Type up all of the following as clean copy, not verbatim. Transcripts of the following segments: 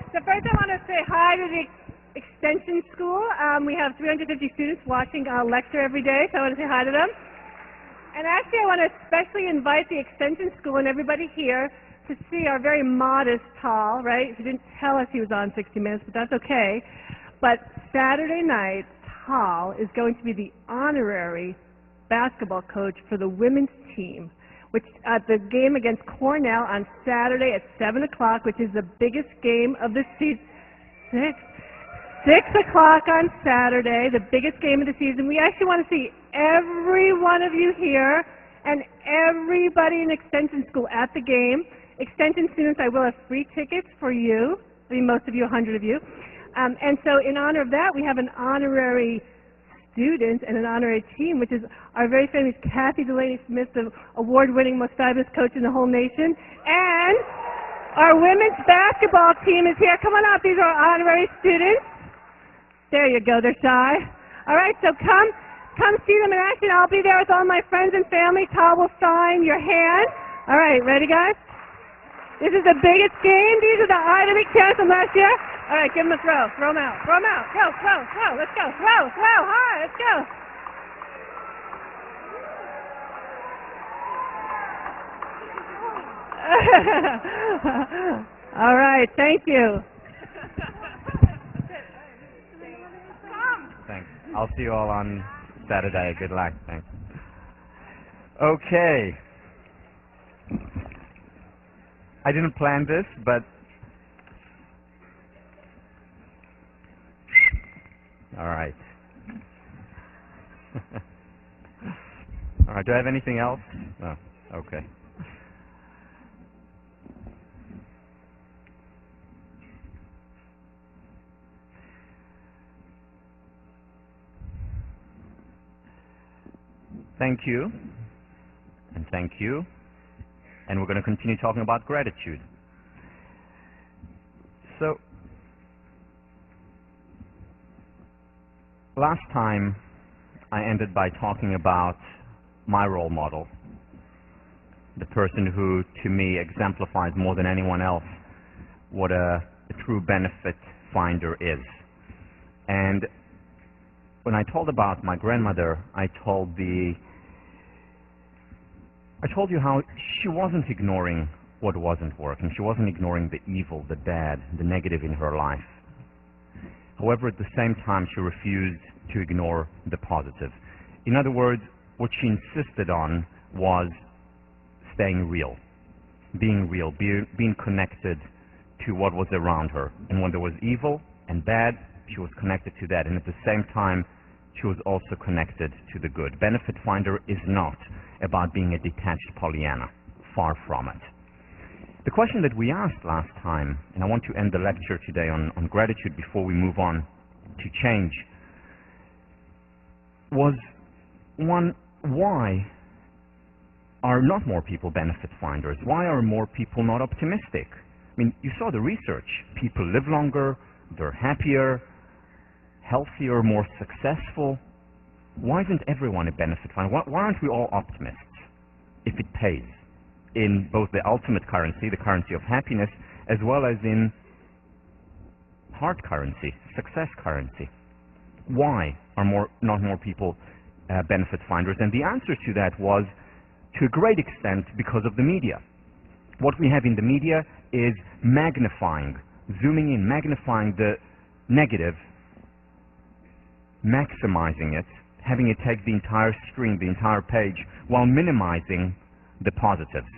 So first I want to say hi to the Extension School. We have 350 students watching a lecture every day, so I want to say hi to them. And actually I want to especially invite the Extension School and everybody here to see our very modest Tal, right? He didn't tell us he was on 60 Minutes, but that's okay. But Saturday night, Tal is going to be the honorary basketball coach for the women's team, which at the game against Cornell on Saturday at 7 o'clock, which is the biggest game of the season. 6 o'clock on Saturday, the biggest game of the season. We actually want to see every one of you here and everybody in Extension School at the game. Extension students, I will have free tickets for you. I mean, most of you, 100 of you. And so in honor of that, we have an honorary student and an honorary team, which is our very famous Kathy Delaney Smith, the award-winning, most fabulous coach in the whole nation. And our women's basketball team is here. Come on out. These are our honorary students. There you go. They're shy. All right, so come see them in action. I'll be there with all my friends and family. Tal will sign your hand. All right, ready, guys? This is the biggest game. These are the Ivy League champs from last year. All right, give them a throw. Throw them out. Throw them out. Go, throw, throw. Let's go. Throw, throw. Hard. Let's go. All right, thank you. Thanks. I'll see you all on Saturday. Good luck. Thanks. Okay. I didn't plan this, but all right. All right. Do I have anything else? No. Okay. Thank you, and thank you, and we're going to continue talking about gratitude. So, last time I ended by talking about my role model, the person who, to me, exemplifies more than anyone else what a true benefit finder is. And when I told about my grandmother, I told you how she wasn't ignoring what wasn't working. She wasn't ignoring the evil, the bad, the negative in her life. However, at the same time, she refused to ignore the positive. In other words, what she insisted on was staying real, being connected to what was around her. And when there was evil and bad, she was connected to that. And at the same time, she was also connected to the good. Benefit finder is not about being a detached Pollyanna. Far from it. The question that we asked last time, and I want to end the lecture today on gratitude before we move on to change, was one, why are not more people benefit finders? Why are more people not optimistic? I mean, you saw the research. People live longer, they're happier, healthier, more successful. Why isn't everyone a benefit finder? Why aren't we all optimists if it pays in both the ultimate currency, the currency of happiness, as well as in hard currency, success currency? Why are not more people benefit finders? And the answer to that was, to a great extent, because of the media. What we have in the media is magnifying, zooming in, magnifying the negative, maximizing it, having it take the entire screen, the entire page, while minimizing the positives.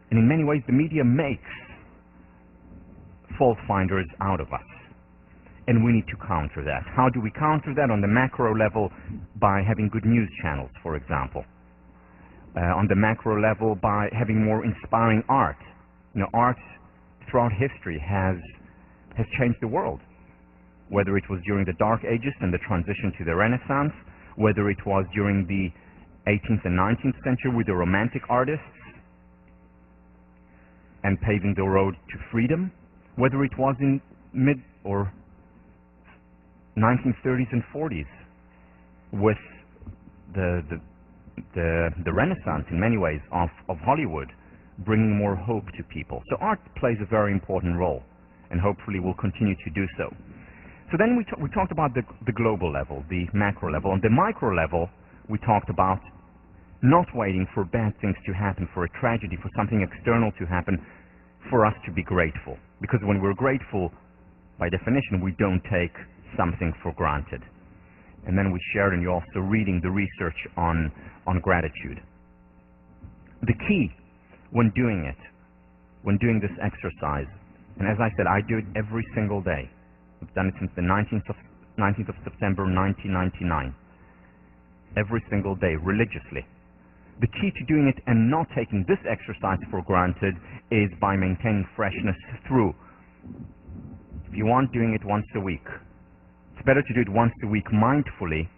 And in many ways, the media makes fault finders out of us. And we need to counter that. How do we counter that? On the macro level, by having good news channels, for example. On the macro level, by having more inspiring art. You know, art throughout history has changed the world. Whether it was during the Dark Ages and the transition to the Renaissance, whether it was during the 18th and 19th century with the Romantic artists and paving the road to freedom, whether it was in mid or 1930s and 40s with the Renaissance, in many ways, of Hollywood, bringing more hope to people. So art plays a very important role. and hopefully we'll continue to do so. So then we talked about the global level, the macro level. On the micro level, we talked about not waiting for bad things to happen, for a tragedy, for something external to happen, for us to be grateful. Because when we're grateful, by definition, we don't take something for granted. And then we shared, and you're also reading the research on gratitude. The key when doing it, when doing this exercise, and as I said, I do it every single day. I've done it since the 19th of September 1999. Every single day, religiously. The key to doing it and not taking this exercise for granted is by maintaining freshness through. If you want, doing it once a week. It's better to do it once a week mindfully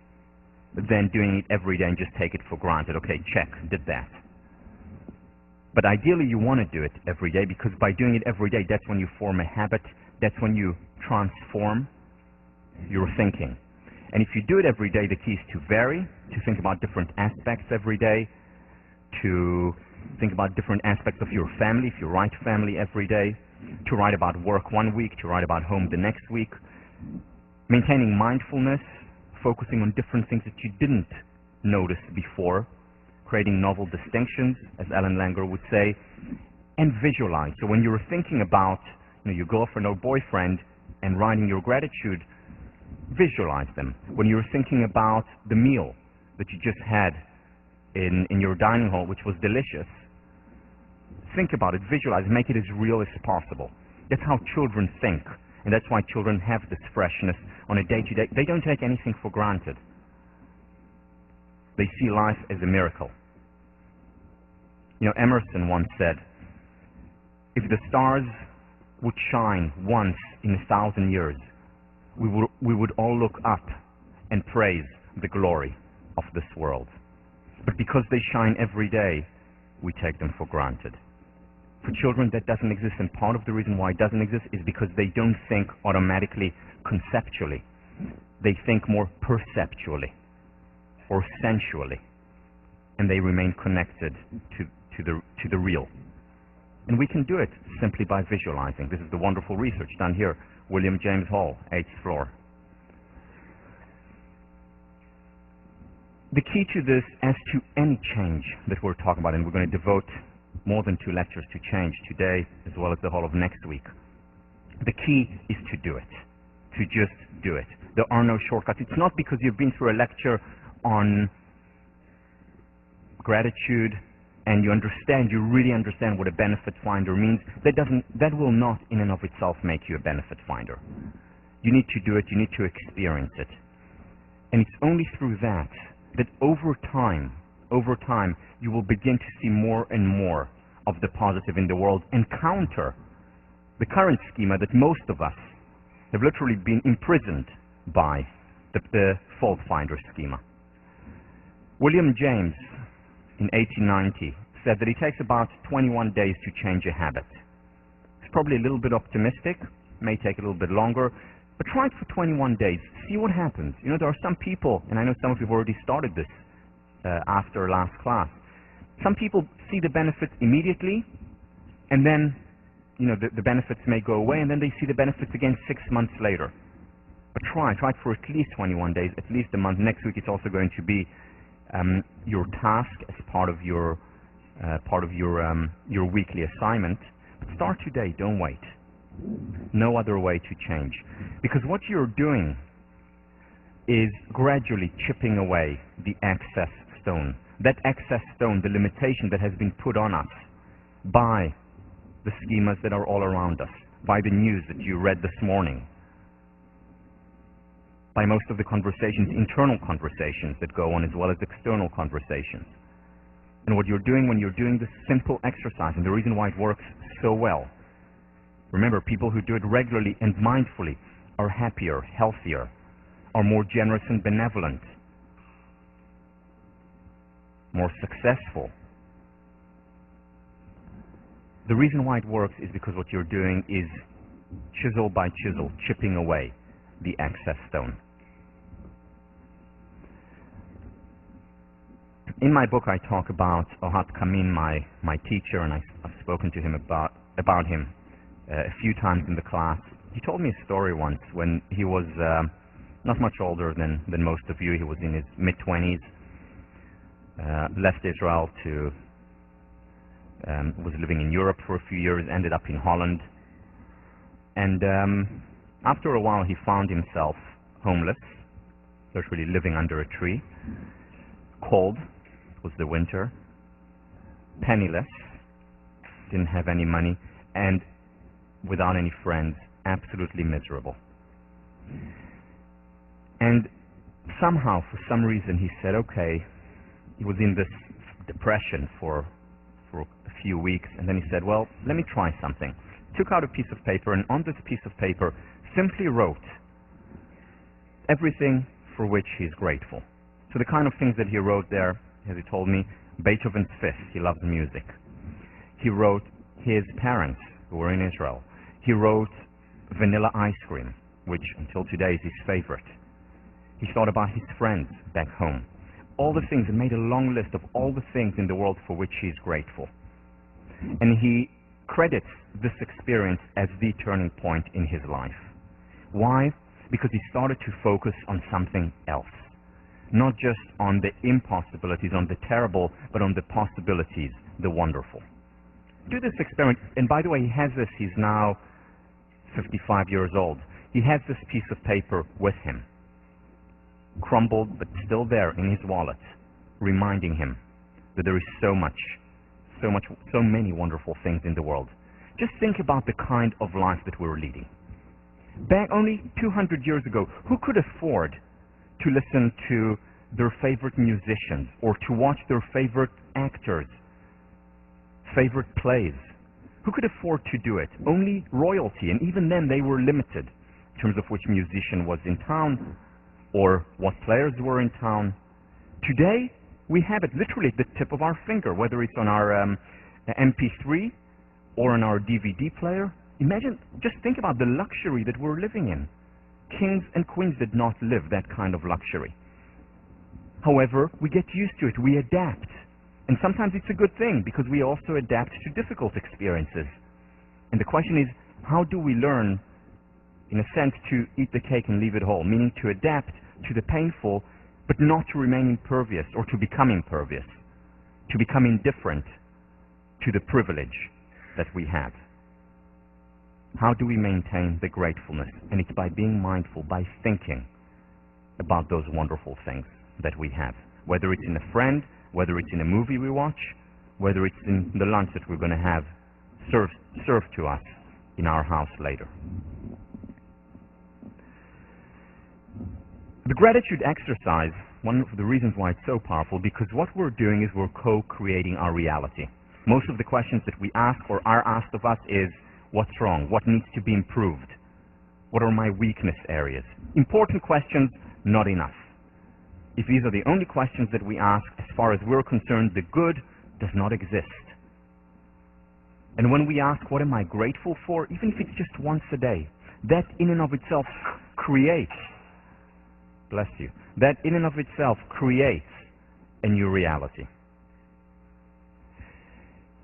than doing it every day and just take it for granted. Okay, check, did that. But ideally you want to do it every day, because by doing it every day, that's when you form a habit, that's when you transform your thinking. And if you do it every day, the key is to vary, to think about different aspects every day, to think about different aspects of your family, if you write family every day, to write about work one week, to write about home the next week, maintaining mindfulness, focusing on different things that you didn't notice before, creating novel distinctions, as Ellen Langer would say, and visualize. So when you're thinking about your girlfriend or boyfriend and writing your gratitude, visualize them. When you're thinking about the meal that you just had in your dining hall, which was delicious, think about it, visualize, make it as real as possible. That's how children think, and that's why children have this freshness on a day-to-day. They don't take anything for granted. They see life as a miracle. Emerson once said, if the stars would shine once in 1,000 years, we would all look up and praise the glory of this world. But because they shine every day, we take them for granted. For children, that doesn't exist, and part of the reason why it doesn't exist is because they don't think automatically conceptually. They think more perceptually or sensually, and they remain connected to the real. And we can do it simply by visualizing. This is the wonderful research done here, William James Hall, 8th floor. The key to this, as to any change that we're talking about, and we're going to devote more than 2 lectures to change today, as well as the whole of next week, the key is to do it, to just do it. There are no shortcuts. It's not because you've been through a lecture on gratitude and you really understand what a benefit finder means. That will not in and of itself make you a benefit finder. You need to do it, you need to experience it. And it's only through that over time, you will begin to see more and more of the positive in the world and counter the current schema that most of us have literally been imprisoned by, the fault finder schema. William James, in 1890, said that it takes about 21 days to change a habit. It's probably a little bit optimistic, may take a little bit longer, but try it for 21 days. See what happens. There are some people, and I know some of you have already started this after last class. Some people see the benefits immediately, and then the benefits may go away, and then they see the benefits again 6 months later. But try it for at least 21 days, at least a month. Next week it's also going to be your task as part of your weekly assignment. But start today, don't wait. No other way to change. Because what you're doing is gradually chipping away the excess stone. That excess stone, the limitation that has been put on us by the schemas that are all around us, by the news that you read this morning, by most of the conversations, internal conversations that go on, as well as external conversations. And what you're doing when you're doing this simple exercise, and the reason why it works so well, remember, people who do it regularly and mindfully are happier, healthier, are more generous and benevolent, more successful. The reason why it works is because what you're doing is chisel by chisel, chipping away the excess stone. In my book, I talk about Ohad Kamin, my teacher, and I've spoken to him about him a few times in the class. He told me a story once when he was not much older than most of you. He was in his mid-20s, left Israel to, was living in Europe for a few years, ended up in Holland. And after a while he found himself homeless, literally living under a tree, cold, it was the winter, penniless, didn't have any money, and without any friends, absolutely miserable. And somehow, for some reason, he said, okay, he was in this depression for a few weeks, and then he said, well, let me try something. Took out a piece of paper, and on this piece of paper simply wrote everything for which he's grateful. So the kind of things that he wrote there, as he told me, Beethoven's Fifth, he loves music. He wrote his parents, who were in Israel. He wrote vanilla ice cream, which until today is his favorite. He thought about his friends back home. All the things, and made a long list of all the things in the world for which he's grateful. And he credits this experience as the turning point in his life. Why? Because he started to focus on something else. Not just on the impossibilities, on the terrible, but on the possibilities, the wonderful. Do this experiment, and by the way, he has this, he's now 55 years old. He has this piece of paper with him, crumbled but still there in his wallet, reminding him that there is so many wonderful things in the world. Just think about the kind of life that we're leading. Back only 200 years ago, who could afford to listen to their favorite musicians or to watch their favorite actors, favorite plays? Who could afford to do it? Only royalty, and even then they were limited in terms of which musician was in town or what players were in town. Today, we have it literally at the tip of our finger, whether it's on our MP3 or on our DVD player. Imagine, just think about the luxury that we're living in. Kings and queens did not live that kind of luxury. However, we get used to it, we adapt. And sometimes it's a good thing, because we also adapt to difficult experiences. And the question is, how do we learn, in a sense, to eat the cake and leave it whole? Meaning to adapt to the painful, but not to remain impervious or to become impervious. To become indifferent to the privilege that we have. How do we maintain the gratefulness? And it's by being mindful, by thinking about those wonderful things that we have. Whether it's in a friend, whether it's in a movie we watch, whether it's in the lunch that we're going to have served to us in our house later. The gratitude exercise, one of the reasons why it's so powerful, because what we're doing is we're co-creating our reality. Most of the questions that we ask or are asked of us is, what's wrong? What needs to be improved? What are my weakness areas? Important questions, not enough. If these are the only questions that we ask, as far as we're concerned, the good does not exist. And when we ask, what am I grateful for? Even if it's just once a day, that in and of itself creates, bless you, that in and of itself creates a new reality.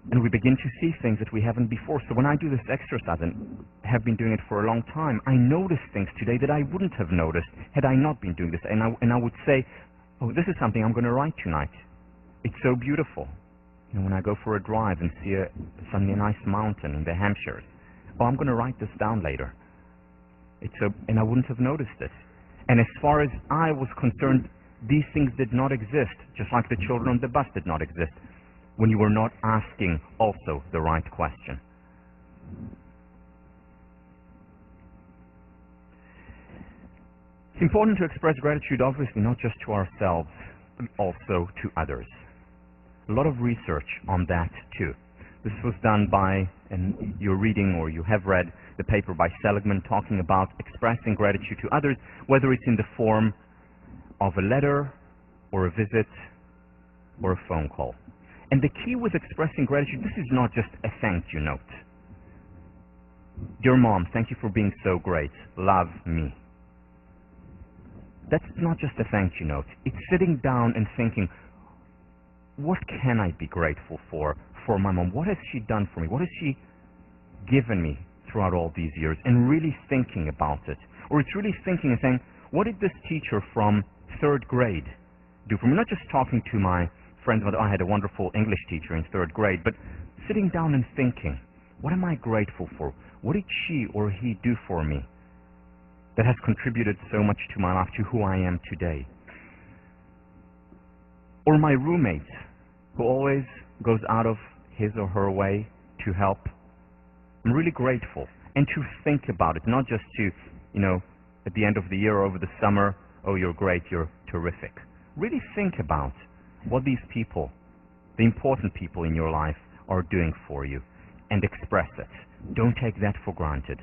And we begin to see things that we haven't before. So when I do this exercise, and have been doing it for a long time, I notice things today that I wouldn't have noticed had I not been doing this. And I would say, oh, this is something I'm going to write tonight. It's so beautiful. You know, when I go for a drive and see suddenly a nice mountain in the Hampshires, oh, I'm going to write this down later. And I wouldn't have noticed this. And as far as I was concerned, these things did not exist, just like the children on the bus did not exist, when you were not asking also the right question. It's important to express gratitude, obviously, not just to ourselves, but also to others. A lot of research on that, too. This was done by, and you're reading or you have read the paper by Seligman talking about expressing gratitude to others, whether it's in the form of a letter or a visit or a phone call. And the key with expressing gratitude, this is not just a thank you note. Dear Mom, thank you for being so great. Love me. That's not just a thank you note. It's sitting down and thinking, what can I be grateful for my mom? What has she done for me? What has she given me throughout all these years and really thinking about it. Or it's really thinking and saying, what did this teacher from 3rd grade do for me? Not just talking to my friends, but I had a wonderful English teacher in 3rd grade, but sitting down and thinking, what am I grateful for? What did she or he do for me that has contributed so much to my life, to who I am today? Or my roommate, who always goes out of his or her way to help. I'm really grateful. And to think about it, not just to, at the end of the year or over the summer, oh, you're great, you're terrific. Really think about what these people, the important people in your life, are doing for you and express it. Don't take that for granted.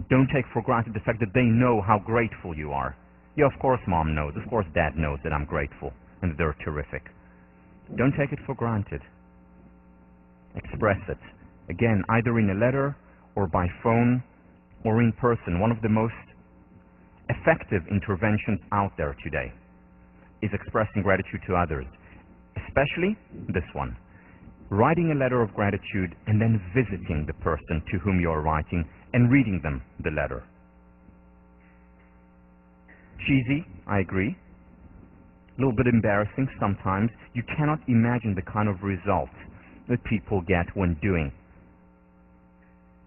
Don't take for granted the fact that they know how grateful you are. Yeah, of course mom knows, of course dad knows that I'm grateful and that they're terrific. Don't take it for granted. Express it. Again, either in a letter or by phone or in person. One of the most effective interventions out there today is expressing gratitude to others, especially this one. Writing a letter of gratitude and then visiting the person to whom you are writing and reading them the letter. Cheesy, I agree. A little bit embarrassing sometimes. You cannot imagine the kind of results that people get when doing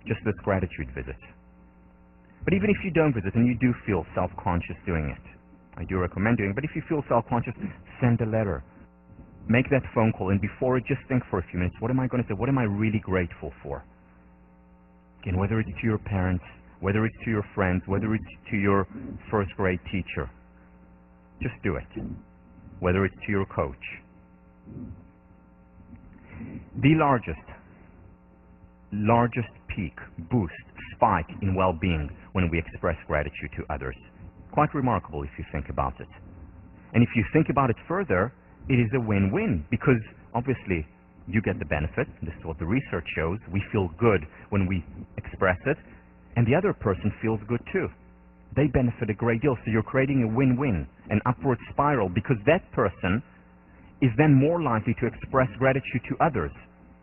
just this gratitude visit. But even if you don't visit and you do feel self-conscious doing it, I do recommend doing it, but if you feel self-conscious, send a letter. Make that phone call, and before it, just think for a few minutes, what am I going to say? What am I really grateful for? Again, whether it's to your parents, whether it's to your friends, whether it's to your 1st grade teacher, just do it. Whether it's to your coach. The largest peak, boost, spike in well-being when we express gratitude to others. Quite remarkable if you think about it. And if you think about it further, it is a win-win, because obviously you get the benefit. This is what the research shows. We feel good when we express it, and the other person feels good too. They benefit a great deal, so you're creating a win-win, an upward spiral, because that person is then more likely to express gratitude to others.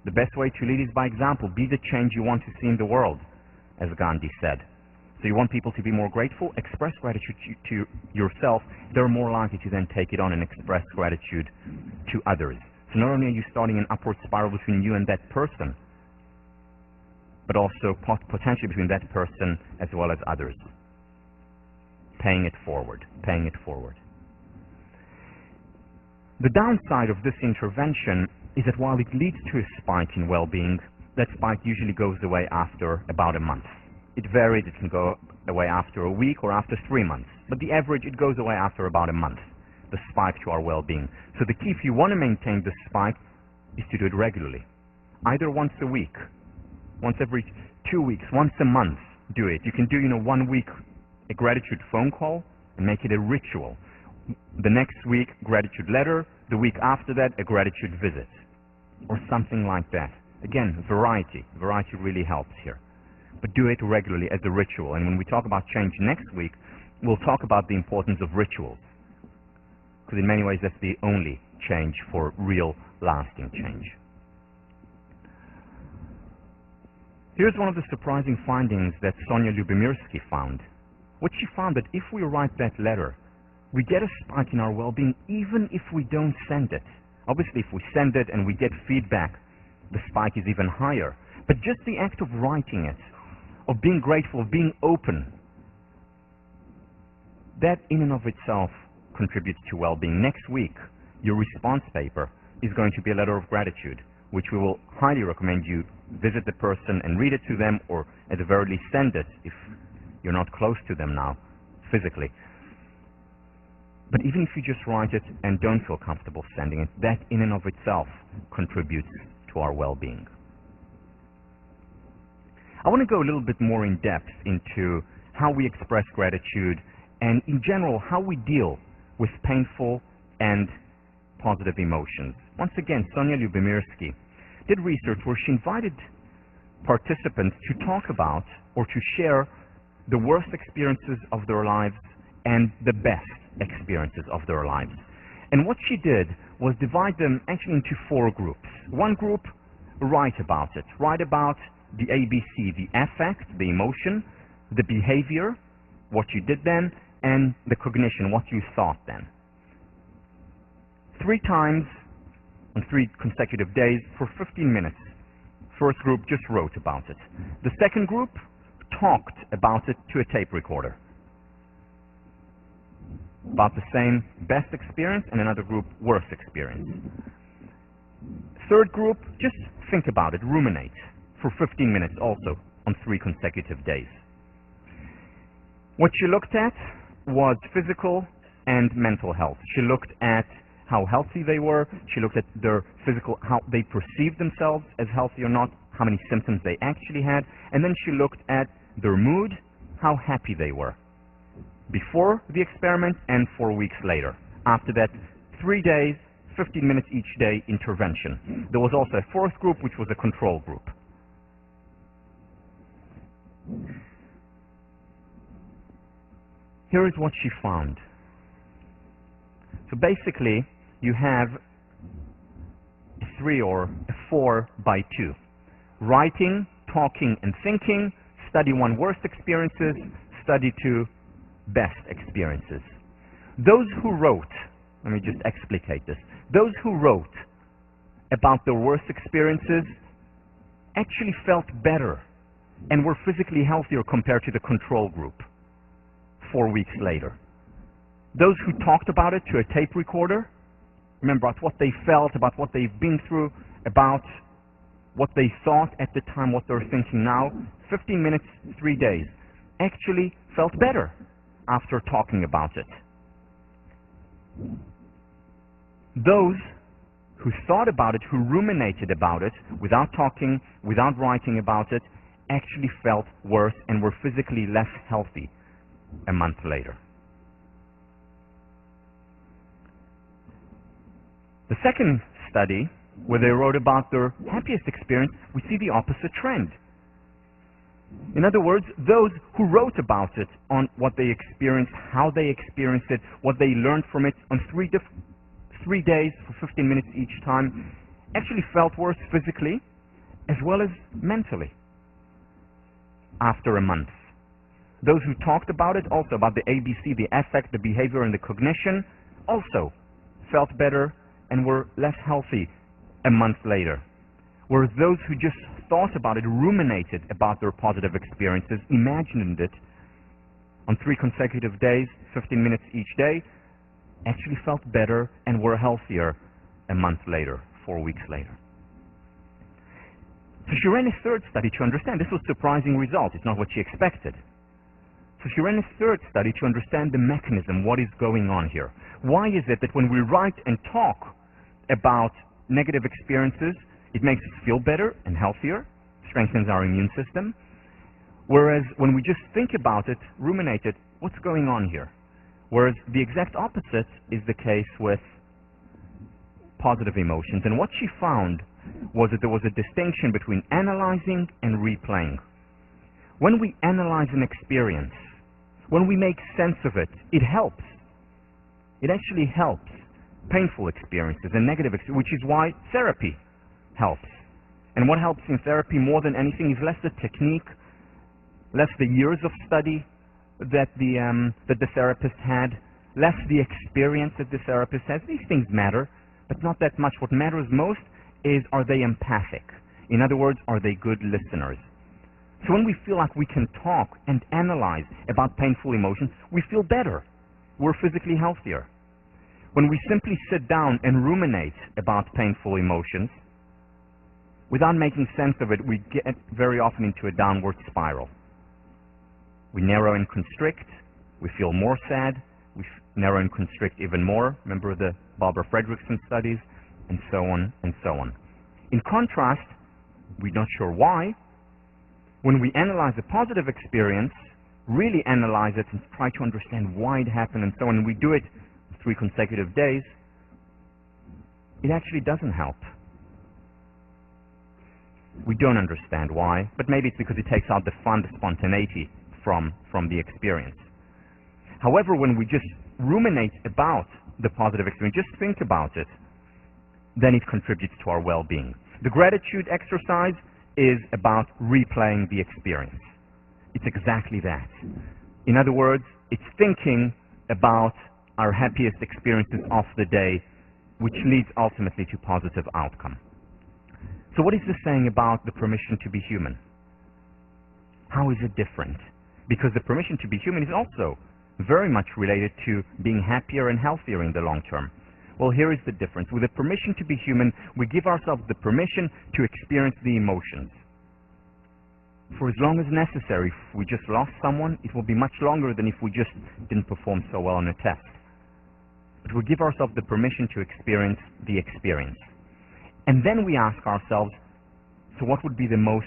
The best way to lead is by example. Be the change you want to see in the world, as Gandhi said. So you want people to be more grateful? Express gratitude to yourself. They're more likely to then take it on and express gratitude to others. So not only are you starting an upward spiral between you and that person, but also potentially between that person as well as others. Paying it forward, paying it forward. The downside of this intervention is that while it leads to a spike in well-being, that spike usually goes away after about a month. It varies. It can go away after a week or after 3 months. But the average, it goes away after about a month, the spike to our well-being. So the key, if you want to maintain this spike, is to do it regularly. Either once a week, once every 2 weeks, once a month, do it. You can do, 1 week a gratitude phone call and make it a ritual. The next week, gratitude letter. The week after that, a gratitude visit. Or something like that. Again, variety. Variety really helps here. But do it regularly as a ritual. And when we talk about change next week, we'll talk about the importance of rituals. Because in many ways, that's the only change for real, lasting change. Here's one of the surprising findings that Sonia Lyubomirsky found. What she found that if we write that letter, we get a spike in our well-being even if we don't send it. Obviously, if we send it and we get feedback, the spike is even higher. But just the act of writing it, of being grateful, of being open, that in and of itself contributes to well-being. Next week, your response paper is going to be a letter of gratitude, which we will highly recommend you visit the person and read it to them, or at the very least send it if you're not close to them now physically. But even if you just write it and don't feel comfortable sending it, that in and of itself contributes to our well-being. I want to go a little bit more in depth into how we express gratitude and in general how we deal with painful and positive emotions. Once again, Sonia Lyubomirsky did research where she invited participants to talk about or to share the worst experiences of their lives and the best experiences of their lives. And what she did was divide them actually into 4 groups. One group, write about it. Write about the ABC, the affect, the emotion, the behavior, what you did then, and the cognition, what you thought then. 3 times on 3 consecutive days for 15 minutes. First group just wrote about it. The second group talked about it to a tape recorder. About the same best experience, and another group worst experience. Third group, just think about it, ruminate for 15 minutes also on 3 consecutive days. What she looked at was physical and mental health. She looked at how healthy they were. She looked at their physical, how they perceived themselves as healthy or not, how many symptoms they actually had, and then she looked at their mood, how happy they were before the experiment and 4 weeks later. After that, 3 days, 15 minutes each day intervention. There was also a 4th group, which was a control group. Here is what she found. So basically, you have a 3 or a 4 by 2. Writing, talking, and thinking. Study 1 worst experiences, study 2 best experiences. Those who wrote, let me just explicate this, those who wrote about their worst experiences actually felt better and were physically healthier compared to the control group 4 weeks later. Those who talked about it to a tape recorder, remember about what they felt, about what they've been through, about what they thought at the time, what they're thinking now, 15 minutes, 3 days, actually felt better after talking about it. Those who thought about it, who ruminated about it, without talking, without writing about it, actually felt worse and were physically less healthy a month later. The second study, where they wrote about their happiest experience, we see the opposite trend. In other words, those who wrote about it, on what they experienced, how they experienced it, what they learned from it on 3 days for 15 minutes each time, actually felt worse physically as well as mentally after a month. Those who talked about it, also about the ABC, the affect, the behavior, and the cognition, also felt better and were less healthy a month later. Whereas those who just thought about it, ruminated about their positive experiences, imagined it on 3 consecutive days, 15 minutes each day, actually felt better and were healthier a month later, 4 weeks later. So she ran a third study to understand. This was a surprising result. It's not what she expected. So she ran a third study to understand the mechanism, what is going on here. Why is it that when we write and talk about negative experiences, it makes us feel better and healthier, strengthens our immune system, whereas when we just think about it, ruminate it, what's going on here? Whereas the exact opposite is the case with positive emotions. And what she found was that there was a distinction between analyzing and replaying. When we analyze an experience, when we make sense of it, it helps. It actually helps painful experiences and negative experiences, which is why therapy helps. And what helps in therapy more than anything is less the technique, less the years of study that the therapist had, less the experience that the therapist has. These things matter, but not that much. What matters most is, are they empathic? In other words, are they good listeners? So when we feel like we can talk and analyze about painful emotions, we feel better. We're physically healthier. When we simply sit down and ruminate about painful emotions, without making sense of it, we get very often into a downward spiral. We narrow and constrict. We feel more sad. We narrow and constrict even more. Remember the Barbara Fredrickson studies? And so on and so on. In contrast, we're not sure why, when we analyze a positive experience, really analyze it and try to understand why it happened and so on, and we do it 3 consecutive days, it actually doesn't help. We don't understand why, but maybe it's because it takes out the fun, the spontaneity from the experience. However, when we just ruminate about the positive experience, just think about it, then it contributes to our well-being. The gratitude exercise is about replaying the experience. It's exactly that. In other words, it's thinking about our happiest experiences of the day, which leads ultimately to positive outcome. So what is this saying about the permission to be human? How is it different? Because the permission to be human is also very much related to being happier and healthier in the long term. Well, here is the difference. With the permission to be human, we give ourselves the permission to experience the emotions. For as long as necessary, if we just lost someone, it will be much longer than if we just didn't perform so well on a test. But we give ourselves the permission to experience the experience. And then we ask ourselves, so what would be the most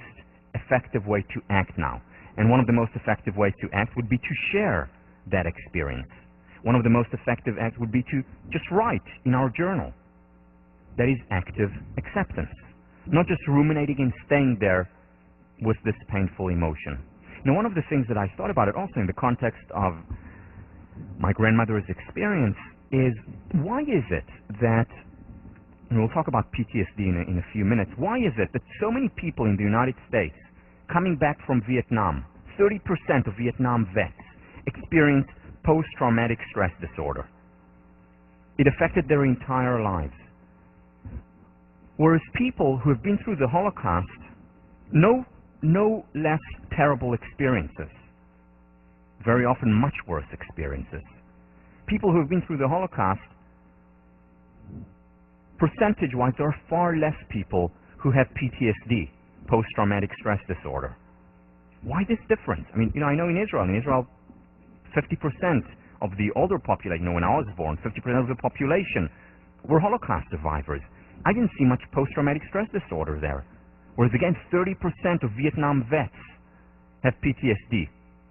effective way to act now? And one of the most effective ways to act would be to share that experience. One of the most effective acts would be to just write in our journal. That is active acceptance. Not just ruminating and staying there with this painful emotion. Now, one of the things that I thought about it also in the context of my grandmother's experience is, why is it that, and we'll talk about PTSD in a few minutes, why is it that so many people in the United States coming back from Vietnam, 30% of Vietnam vets experienced post-traumatic stress disorder? It affected their entire lives. Whereas people who have been through the Holocaust know no less terrible experiences, very often much worse experiences. People who have been through the Holocaust, percentage-wise, there are far less people who have PTSD, post-traumatic stress disorder. Why this difference? I mean, I know in Israel, 50% of the older population, when I was born, 50% of the population were Holocaust survivors. I didn't see much post-traumatic stress disorder there. Whereas again, 30% of Vietnam vets have PTSD.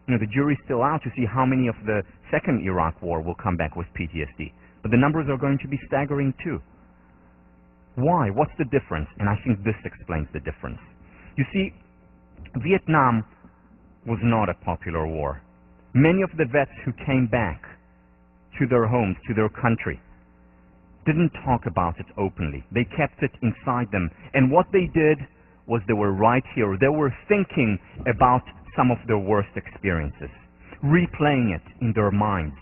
The jury's still out to see how many of the second Iraq war will come back with PTSD. But the numbers are going to be staggering too. Why? What's the difference? And I think this explains the difference. You see, Vietnam was not a popular war. Many of the vets who came back to their homes, to their country, didn't talk about it openly. They kept it inside them. And what they did was they were right here. They were thinking about some of their worst experiences, replaying it in their minds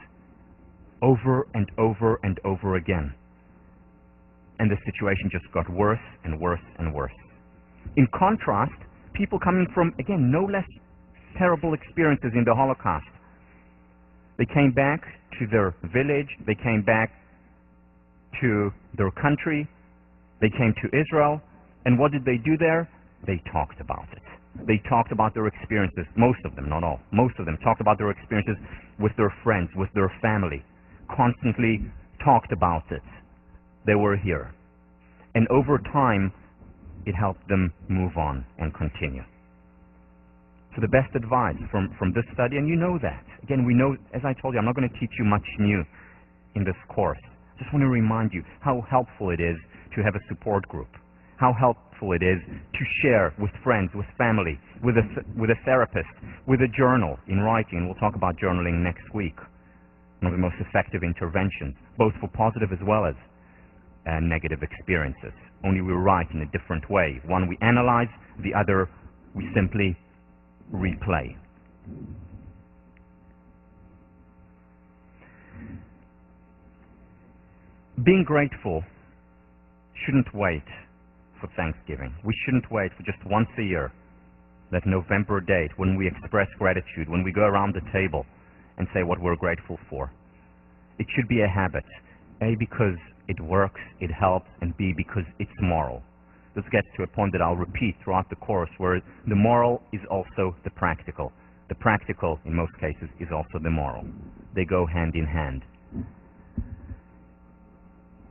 over and over and over again. And the situation just got worse and worse and worse. In contrast, people coming from, again, no less terrible experiences in the Holocaust, they came back to their village, they came back to their country, they came to Israel, and what did they do there? They talked about it. They talked about their experiences, most of them, not all, most of them talked about their experiences with their friends, with their family, constantly talked about it. They were here. And over time, it helped them move on and continue. So the best advice from this study, and you know that. Again, we know, as I told you, I'm not going to teach you much new in this course. I just want to remind you how helpful it is to have a support group, how helpful it is to share with friends, with family, with a therapist, with a journal in writing. We'll talk about journaling next week. One of the most effective interventions, both for positive as well as negative experiences. Only we write in a different way. One we analyze, the other we simply replay. Being grateful shouldn't wait for Thanksgiving. We shouldn't wait for just once a year, that November date when we express gratitude, when we go around the table and say what we're grateful for. It should be a habit. A, because it works, it helps, and B, because it's moral. This gets to a point that I'll repeat throughout the course, where the moral is also the practical. The practical, in most cases, is also the moral. They go hand in hand.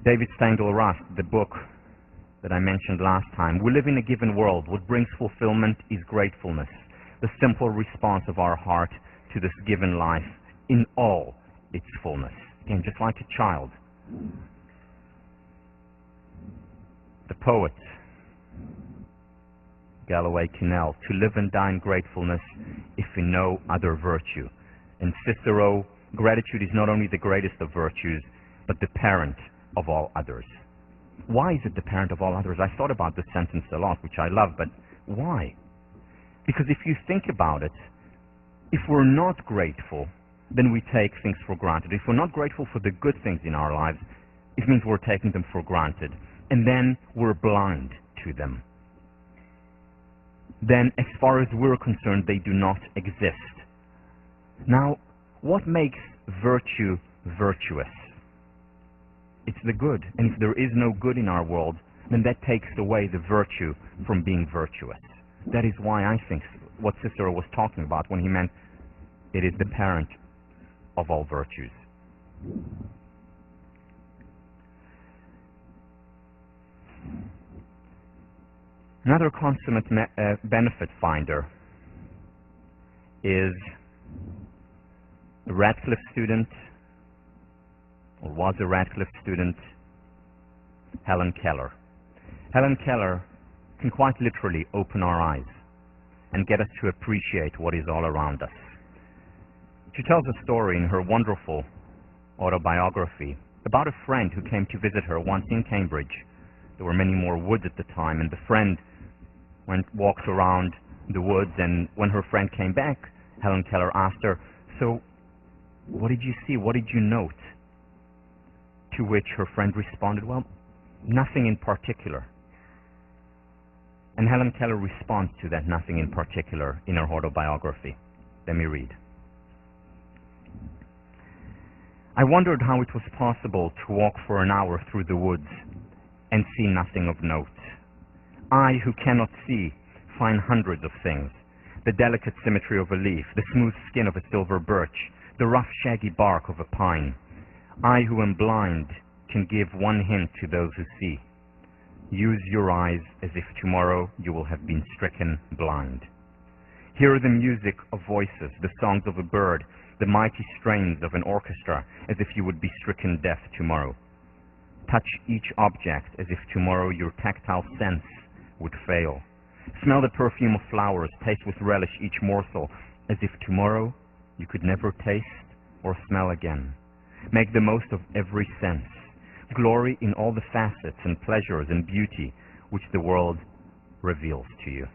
David Steindl-Rast, the book that I mentioned last time, we live in a given world. What brings fulfillment is gratefulness, the simple response of our heart to this given life in all its fullness. Again, just like a child. The poet, Galloway Kinnell, to live and die in gratefulness, if in no other virtue. And Cicero, gratitude is not only the greatest of virtues, but the parent of all others. Why is it the parent of all others? I thought about this sentence a lot, which I love, but Why? Because if you think about it, if we're not grateful, then we take things for granted. If we're not grateful for the good things in our lives, it means we're taking them for granted. And then we're blind to them. Then, as far as we're concerned, they do not exist. Now, what makes virtue virtuous? It's the good. And if there is no good in our world, then that takes away the virtue from being virtuous. That is why I think what Cicero was talking about when he meant it is the parent of all virtues. Another consummate benefit finder is a Radcliffe student, or was a Radcliffe student, Helen Keller. Helen Keller can quite literally open our eyes and get us to appreciate what is all around us. She tells a story in her wonderful autobiography about a friend who came to visit her once in Cambridge. There were many more woods at the time, and the friend walked around the woods, and when her friend came back, Helen Keller asked her, "So, what did you see? What did you note?" To which her friend responded, "Well, nothing in particular." And Helen Keller responds to that nothing in particular in her autobiography. Let me read. "I wondered how it was possible to walk for an hour through the woods and see nothing of note. I, who cannot see, find hundreds of things. The delicate symmetry of a leaf, the smooth skin of a silver birch, the rough shaggy bark of a pine. I, who am blind, can give one hint to those who see. Use your eyes as if tomorrow you will have been stricken blind. Hear the music of voices, the songs of a bird, the mighty strains of an orchestra, as if you would be stricken deaf tomorrow. Touch each object as if tomorrow your tactile sense would fail. Smell the perfume of flowers, taste with relish each morsel, as if tomorrow you could never taste or smell again. Make the most of every sense. Glory in all the facets and pleasures and beauty which the world reveals to you."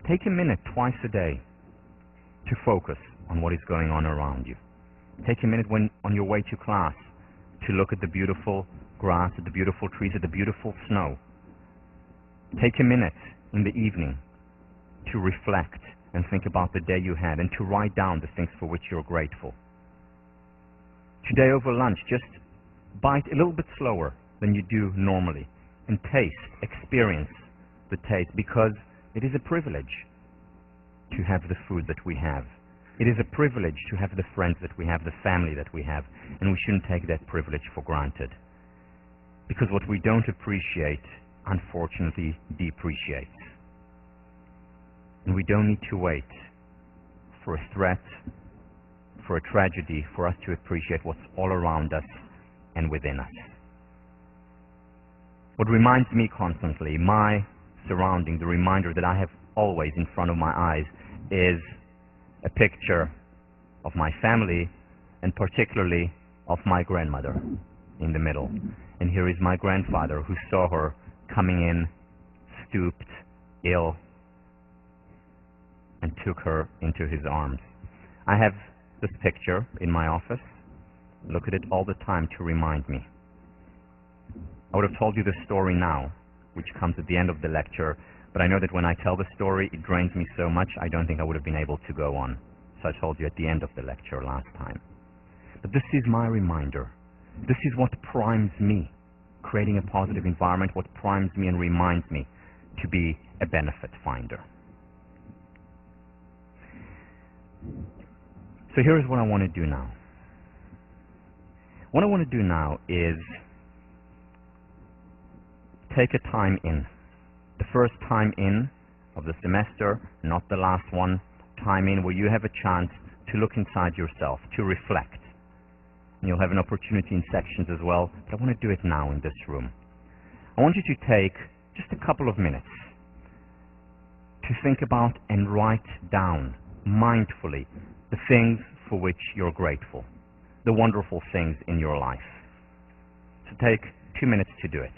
Take a minute twice a day to focus on what is going on around you. Take a minute on your way to class to look at the beautiful grass, at the beautiful trees, at the beautiful snow. Take a minute in the evening to reflect and think about the day you had and to write down the things for which you're grateful. Today over lunch, just bite a little bit slower than you do normally and taste, experience the taste, because it is a privilege to have the food that we have. It is a privilege to have the friends that we have, the family that we have, and we shouldn't take that privilege for granted. Because what we don't appreciate, unfortunately, depreciates. And we don't need to wait for a threat, for a tragedy, for us to appreciate what's all around us and within us. What reminds me constantly, my surrounding, the reminder that I have always in front of my eyes, is a picture of my family, and particularly of my grandmother in the middle. And here is my grandfather, who saw her coming in, stooped, ill, and took her into his arms. I have this picture in my office. Look at it all the time to remind me. I would have told you the story now, which comes at the end of the lecture, but I know that when I tell the story, it drains me so much, I don't think I would have been able to go on. So I told you at the end of the lecture last time. But this is my reminder. This is what primes me, creating a positive environment, what primes me and reminds me to be a benefit finder. So here's what I want to do now. What I want to do now is take a time in. The first time in of the semester, not the last one. Time in where you have a chance to look inside yourself, to reflect. And you'll have an opportunity in sections as well, but I want to do it now in this room. I want you to take just a couple of minutes to think about and write down mindfully the things for which you're grateful, the wonderful things in your life. So take 2 minutes to do it.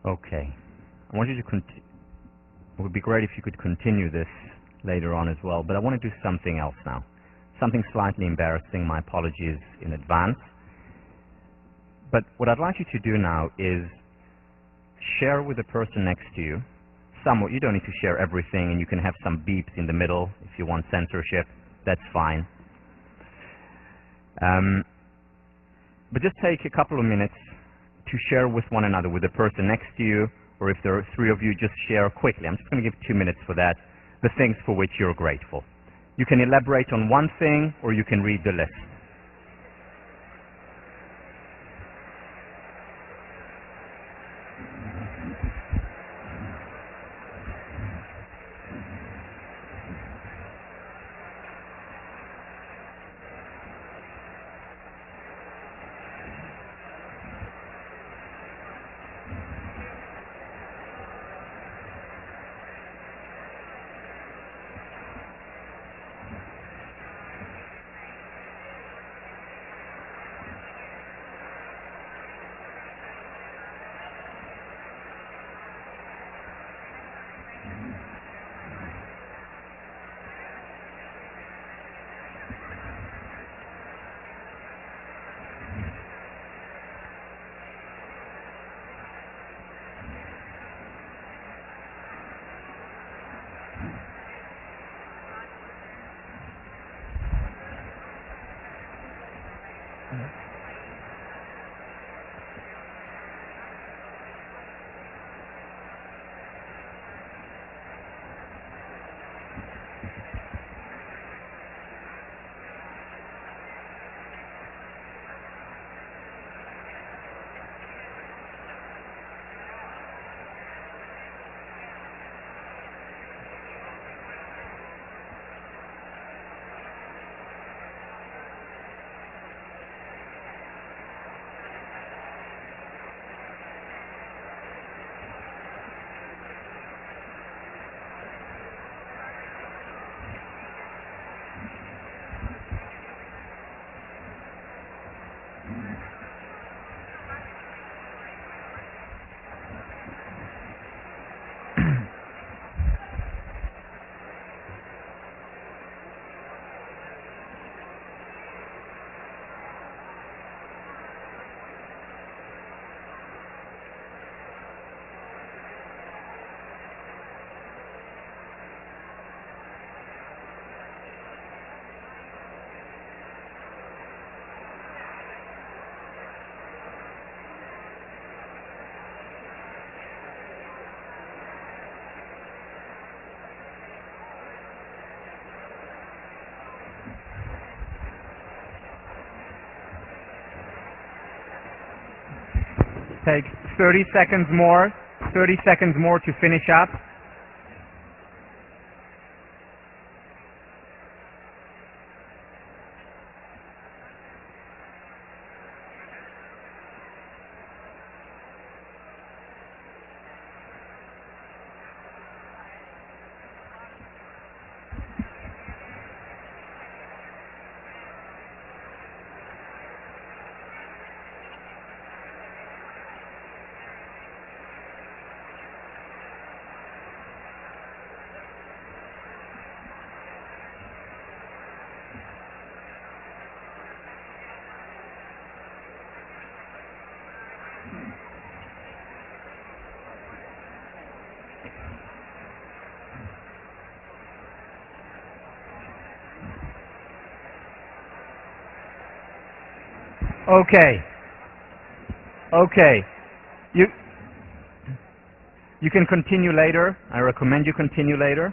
Okay. I want you to continue. It would be great if you could continue this later on as well, but I want to do something else now. Something slightly embarrassing. My apologies in advance. But what I'd like you to do now is share with the person next to you. Somewhat, you don't need to share everything, and you can have some beeps in the middle if you want censorship. That's fine. But just take a couple of minutes to share with one another, with the person next to you, or if there are 3 of you, just share quickly. I'm just going to give 2 minutes for that, the things for which you're grateful. You can elaborate on one thing, or you can read the list. take 30 seconds more, 30 seconds more to finish up. Okay. Okay. You can continue later. I recommend you continue later.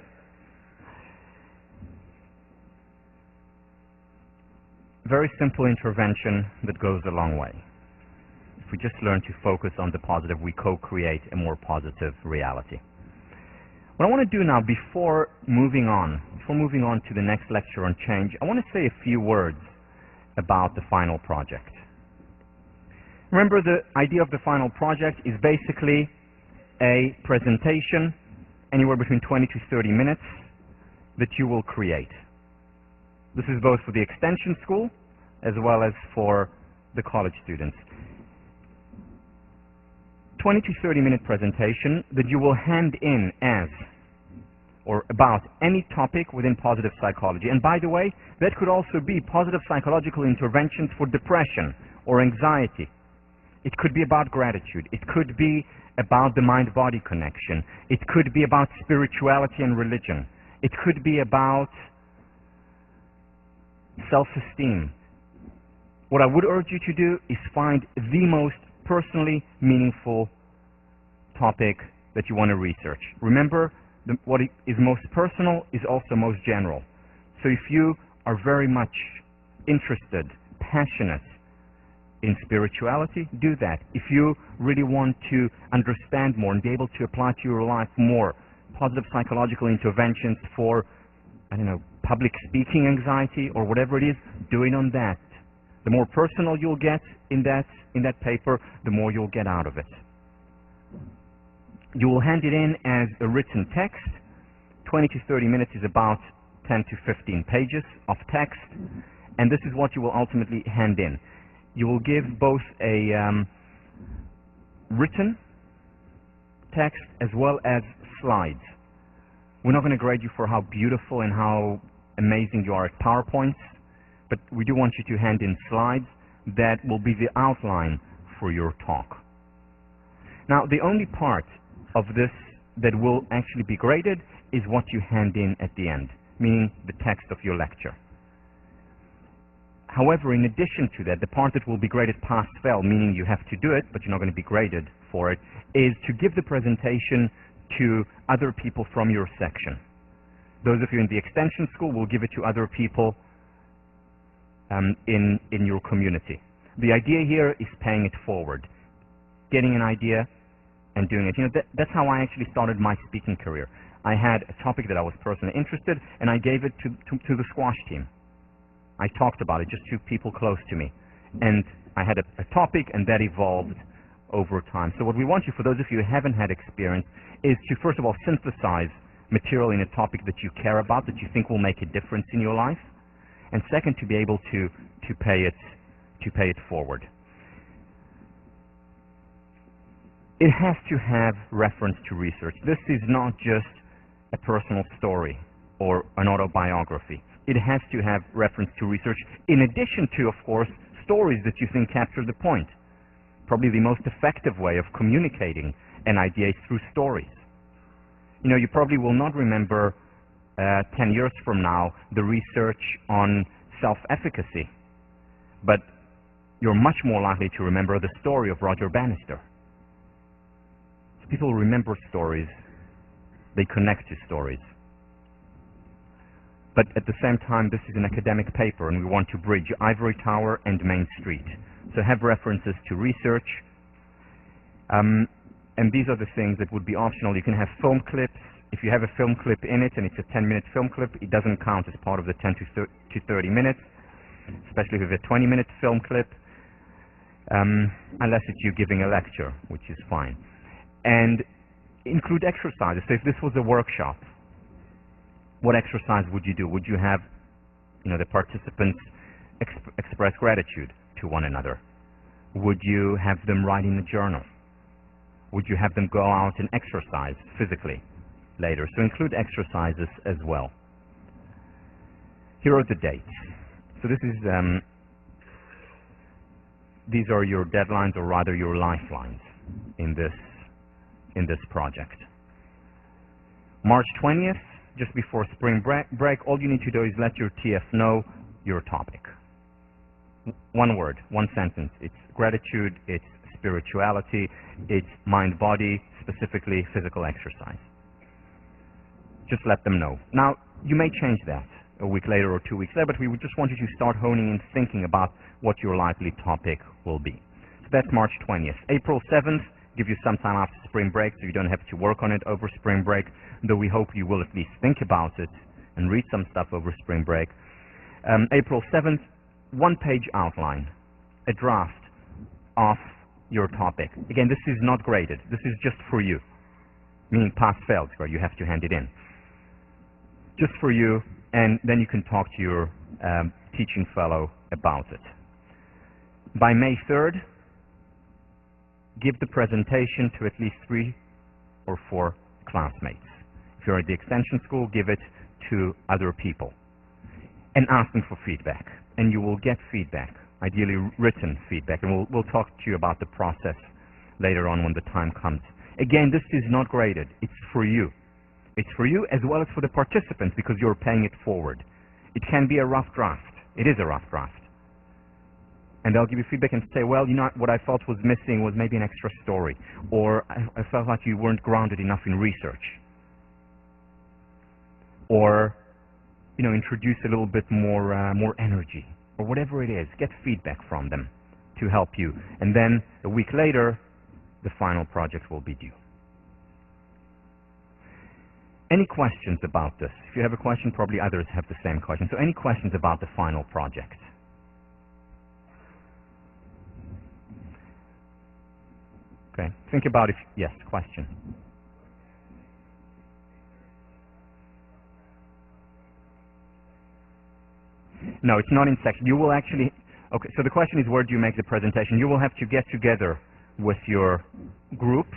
Very simple intervention that goes a long way. If we just learn to focus on the positive, we co-create a more positive reality. What I want to do now, before moving on to the next lecture on change, I want to say a few words about the final project. Remember, the idea of the final project is basically a presentation, anywhere between 20 to 30 minutes, that you will create. This is both for the extension school as well as for the college students. 20 to 30 minute presentation that you will hand in as or about any topic within positive psychology. And by the way, that could also be positive psychological interventions for depression or anxiety. It could be about gratitude. It could be about the mind-body connection. It could be about spirituality and religion. It could be about self-esteem. What I would urge you to do is find the most personally meaningful topic that you want to research. Remember, what is most personal is also most general. So if you are very much interested, passionate in spirituality, do that. If you really want to understand more and be able to apply to your life more positive psychological interventions for, I don't know, public speaking anxiety or whatever it is, do it on that. The more personal you'll get in that paper, the more you'll get out of it. You will hand it in as a written text. 20 to 30 minutes is about 10 to 15 pages of text, and this is what you will ultimately hand in. You will give both a written text as well as slides. We're not going to grade you for how beautiful and how amazing you are at PowerPoints, but we do want you to hand in slides that will be the outline for your talk. Now, the only part of this that will actually be graded is what you hand in at the end, meaning the text of your lecture. However, in addition to that, the part that will be graded pass-fail, meaning you have to do it, but you're not going to be graded for it, is to give the presentation to other people from your section. Those of you in the extension school will give it to other people in your community. The idea here is paying it forward, getting an idea and doing it. You know, that's how I actually started my speaking career. I had a topic that I was personally interested, and I gave it to the squash team. I talked about it just to people close to me. And I had a topic, and that evolved over time. So what we want you, for those of you who haven't had experience, is to first of all synthesize material in a topic that you care about, that you think will make a difference in your life, and second, to be able to pay it forward. It has to have reference to research. This is not just a personal story or an autobiography. It has to have reference to research, in addition to, of course, stories that you think capture the point. Probably the most effective way of communicating an idea is through stories. You know, you probably will not remember 10 years from now the research on self-efficacy, but you're much more likely to remember the story of Roger Bannister. So people remember stories, they connect to stories. But at the same time, this is an academic paper, and we want to bridge Ivory Tower and Main Street. So have references to research. And these are the things that would be optional. You can have film clips. If you have a film clip in it and it's a 10-minute film clip, it doesn't count as part of the 10 to 30 minutes, especially if you have a 20-minute film clip, unless it's you giving a lecture, which is fine. And include exercises. So if this was a workshop, what exercise would you do? Would you have, the participants express gratitude to one another? Would you have them write in a journal? Would you have them go out and exercise physically later? So include exercises as well. Here are the dates. So this is, these are your deadlines, or rather your lifelines in this project. March 20th, just before spring break, all you need to do is let your TF know your topic. One word, one sentence. It's gratitude, it's spirituality, it's mind-body, specifically physical exercise. Just let them know. Now, you may change that a week later or 2 weeks later, but we would just want you to start honing and thinking about what your likely topic will be. So that's March 20th. April 7th, give you some time after spring break, so you don't have to work on it over spring break, though we hope you will at least think about it and read some stuff over spring break. April 7th, one-page outline, a draft of your topic. Again, this is not graded. This is just for you, meaning pass-fail score. You have to hand it in. Just for you, and then you can talk to your teaching fellow about it. By May 3rd, give the presentation to at least 3 or 4 classmates. If you're at the extension school, give it to other people and ask them for feedback. And you will get feedback, ideally written feedback, and we'll talk to you about the process later on when the time comes. Again, this is not graded. It's for you. It's for you as well as for the participants, because you're paying it forward. It can be a rough draft. It is a rough draft. And they'll give you feedback and say, well, what I felt was missing was maybe an extra story, or I felt like you weren't grounded enough in research, or introduce a little bit more energy, or whatever it is. Get feedback from them to help you. And then a week later, the final project will be due. Any questions about this? If you have a question, probably others have the same question. So any questions about the final project? Okay, think about if, yes, question. No, it's not in section. You will actually, okay, so the question is, where do you make the presentation? You will have to get together with your group,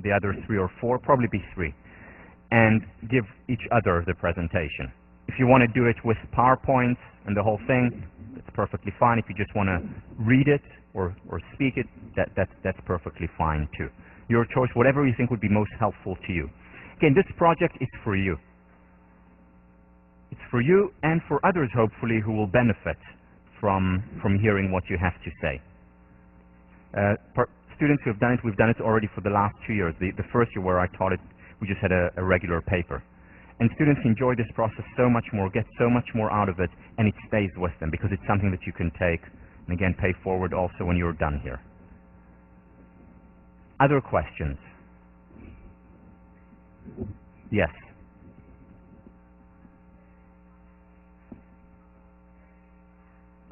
the other 3 or 4, probably be 3, and give each other the presentation. If you want to do it with PowerPoint and the whole thing, that's perfectly fine. If you just want to read it or speak it, that's perfectly fine too. Your choice, whatever you think would be most helpful to you. Again, this project is for you. It's for you and for others, hopefully, who will benefit from hearing what you have to say. Students who have done it, we've done it already for the last 2 years. The first year where I taught it, we just had a regular paper. And students enjoy this process so much more, get so much more out of it, and it stays with them because it's something that you can take and again pay forward also when you're done here. Other questions? Yes.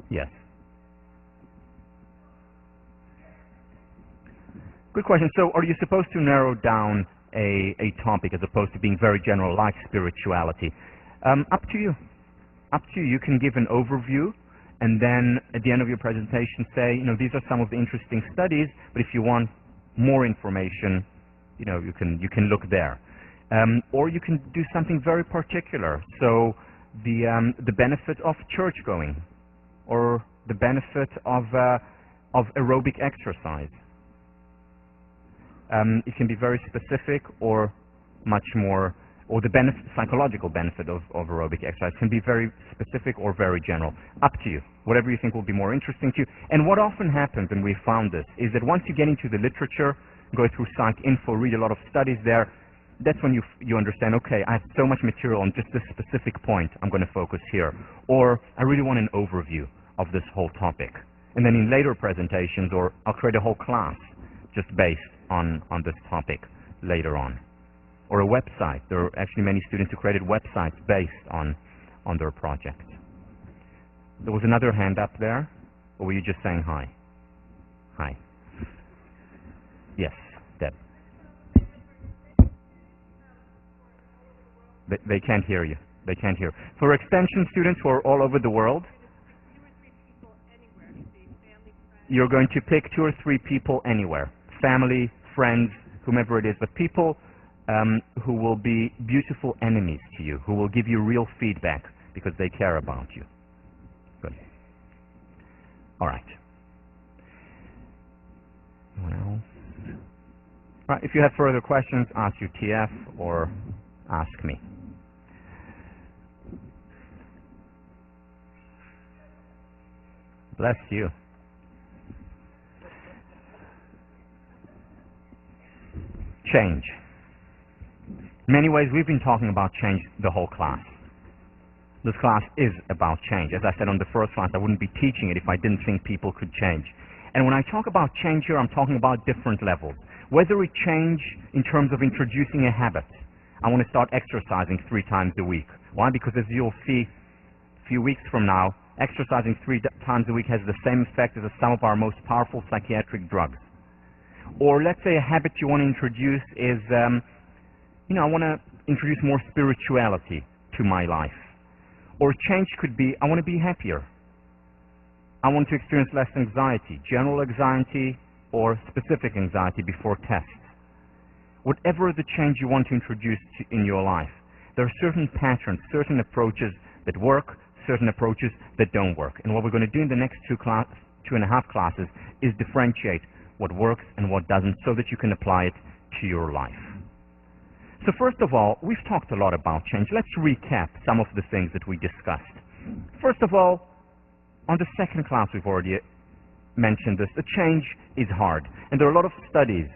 Yes. Good question. So are you supposed to narrow down a topic as opposed to being very general, like spirituality? Up to you. Up to you. You can give an overview and then at the end of your presentation say, these are some of the interesting studies, but if you want more information, you can look there. Or you can do something very particular. So the benefit of church going, or the benefit of aerobic exercise. It can be very specific or much more, or the psychological benefit of aerobic exercise can be very specific or very general. Up to you, whatever you think will be more interesting to you. And what often happens, and we found this, is that once you get into the literature, go through PsycInfo, read a lot of studies there, that's when you understand, okay, I have so much material on just this specific point, I'm going to focus here. Or I really want an overview of this whole topic. And then in later presentations, or I'll create a whole class just based on this topic later on. Or a website. There are actually many students who created websites based on their projects. There was another hand up there, or were you just saying hi? Hi. Yes, Deb. They can't hear you. They can't hear. For extension students who are all over the world, you're going to pick 2 or 3 people anywhere. Family, friends, whomever it is, but people who will be beautiful enemies to you, who will give you real feedback because they care about you. Good. All right. Well, all right, if you have further questions, ask your TF or ask me. Bless you. Change. In many ways, we've been talking about change the whole class. This class is about change. As I said on the first class, I wouldn't be teaching it if I didn't think people could change. And when I talk about change here, I'm talking about different levels. Whether it change in terms of introducing a habit. I want to start exercising 3 times a week. Why? Because as you'll see a few weeks from now, exercising 3 times a week has the same effect as some of our most powerful psychiatric drugs. Or let's say a habit you want to introduce is, I want to introduce more spirituality to my life. Or change could be, I want to be happier. I want to experience less anxiety, general anxiety or specific anxiety before tests. Whatever the change you want to introduce in your life, there are certain patterns, certain approaches that work, certain approaches that don't work. And what we're going to do in the next 2.5 classes is differentiate what works and what doesn't so that you can apply it to your life. So first of all, we've talked a lot about change. Let's recap some of the things that we discussed. First of all, on the second class we've already mentioned this, the change is hard. And there are a lot of studies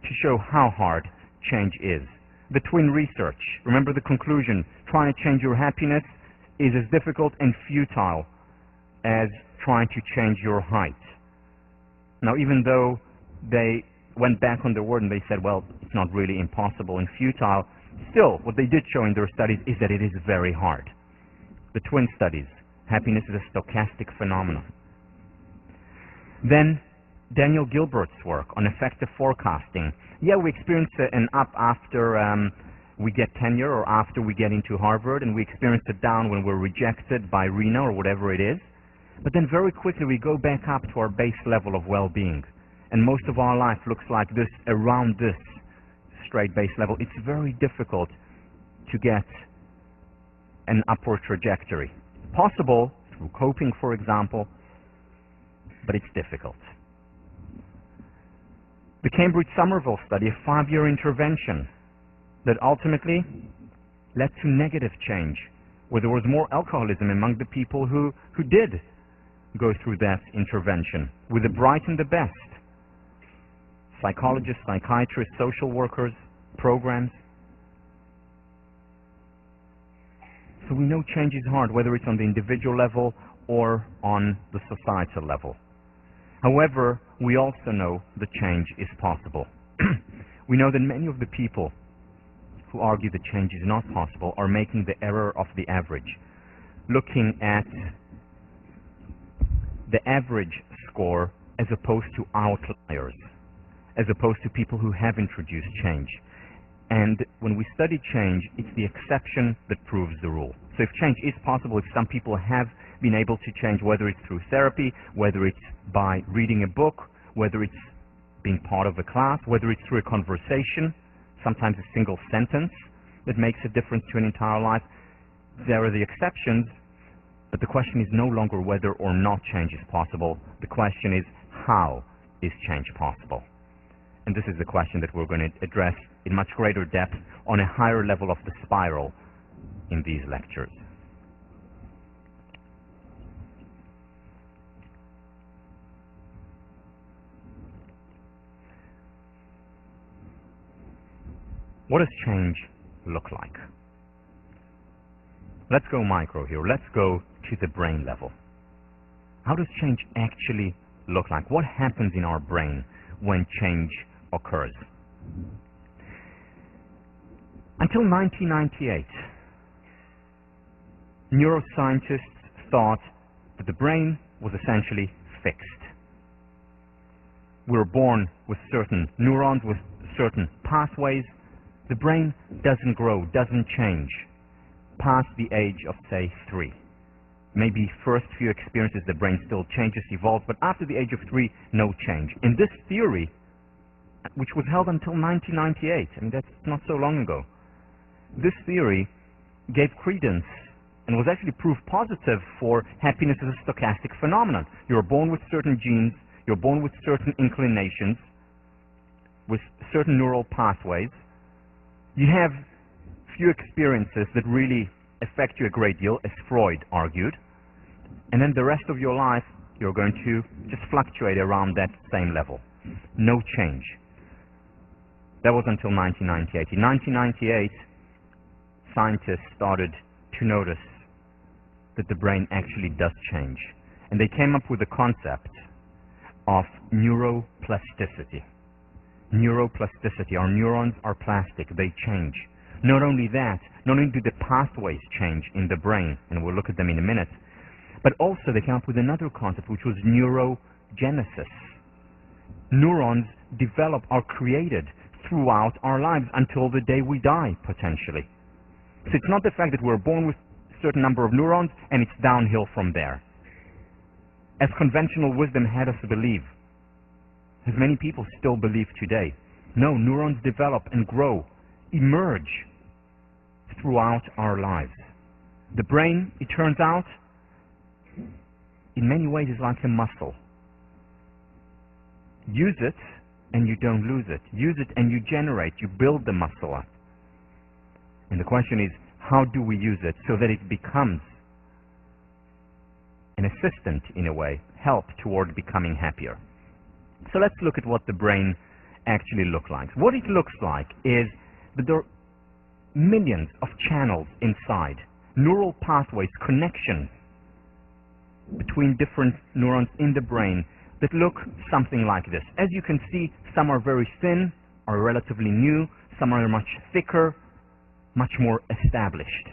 to show how hard change is. The twin research, remember the conclusion, trying to change your happiness is as difficult and futile as trying to change your height. Now, even though they went back on their word and they said, well, it's not really impossible and futile, still, what they did show in their studies is that it is very hard. The twin studies, happiness is a stochastic phenomenon. Then, Daniel Gilbert's work on effective forecasting. Yeah, we experience an up after we get tenure or after we get into Harvard, and we experience a down when we're rejected by Reno or whatever it is. But then very quickly we go back up to our base level of well-being. And most of our life looks like this, around this straight base level. It's very difficult to get an upward trajectory. Possible through coping, for example, but it's difficult. The Cambridge Somerville study, a 5-year intervention that ultimately led to negative change, where there was more alcoholism among the people who did go through that intervention, with the bright and the best. Psychologists, psychiatrists, social workers, programs. So we know change is hard, whether it's on the individual level or on the societal level. However, we also know that change is possible. We know that many of the people who argue that change is not possible are making the error of the average, looking at the average score as opposed to outliers, as opposed to people who have introduced change. And when we study change, it's the exception that proves the rule. So if change is possible, if some people have been able to change, whether it's through therapy, whether it's by reading a book, whether it's being part of a class, whether it's through a conversation, sometimes a single sentence that makes a difference to an entire life, there are the exceptions, but the question is no longer whether or not change is possible. The question is, how is change possible? And this is the question that we're going to address in much greater depth on a higher level of the spiral in these lectures. What does change look like? Let's go micro here. Let's go to the brain level. How does change actually look like? What happens in our brain when change occurs. Until 1998, neuroscientists thought that the brain was essentially fixed. We're born with certain neurons, with certain pathways. The brain doesn't grow, doesn't change past the age of, say, 3. Maybe first few experiences the brain still changes, evolves, but after the age of 3, no change. In this theory, which was held until 1998, I mean, that's not so long ago, this theory gave credence and was actually proof positive for happiness as a stochastic phenomenon. You're born with certain genes, you're born with certain inclinations, with certain neural pathways. You have few experiences that really affect you a great deal, as Freud argued, and then the rest of your life you're going to just fluctuate around that same level. No change. That was until 1998. In 1998, scientists started to notice that the brain actually does change, and they came up with the concept of neuroplasticity. Neuroplasticity. Our neurons are plastic, they change. Not only that, not only do the pathways change in the brain, and we'll look at them in a minute, but also they came up with another concept, which was neurogenesis. Neurons develop, are created throughout our lives until the day we die, potentially. So it's not the fact that we're born with a certain number of neurons and it's downhill from there, as conventional wisdom had us believe, as many people still believe today. No, neurons develop and grow, emerge throughout our lives. The brain, it turns out, in many ways is like a muscle. Use it and you don't lose it. Use it and you generate, you build the muscle up. And the question is, how do we use it so that it becomes an assistant, in a way, help toward becoming happier? So let's look at what the brain actually looks like. What it looks like is that there are millions of channels inside, neural pathways, connections between different neurons in the brain that look something like this. As you can see, some are very thin, are relatively new, some are much thicker, much more established.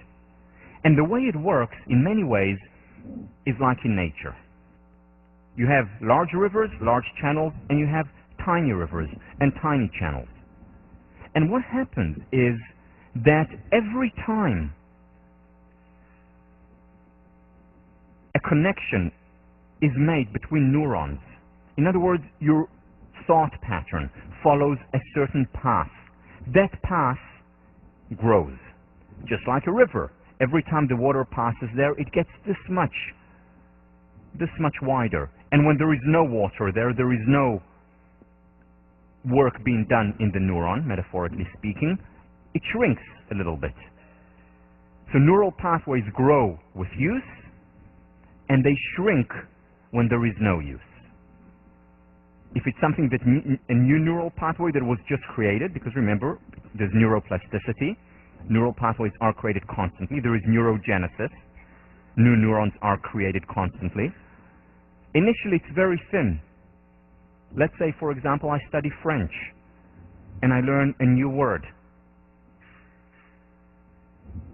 And the way it works, in many ways, is like in nature. You have large rivers, large channels, and you have tiny rivers and tiny channels. And what happens is that every time a connection is made between neurons, in other words, your thought pattern follows a certain path, that path grows. Just like a river. Every time the water passes there, it gets this much wider. And when there is no water there, there is no work being done in the neuron, metaphorically speaking, it shrinks a little bit. So neural pathways grow with use, and they shrink when there is no use. If it's something that a new neural pathway that was just created, because remember, there's neuroplasticity, neural pathways are created constantly, there is neurogenesis, new neurons are created constantly. Initially, it's very thin. Let's say, for example, I study French, and I learn a new word.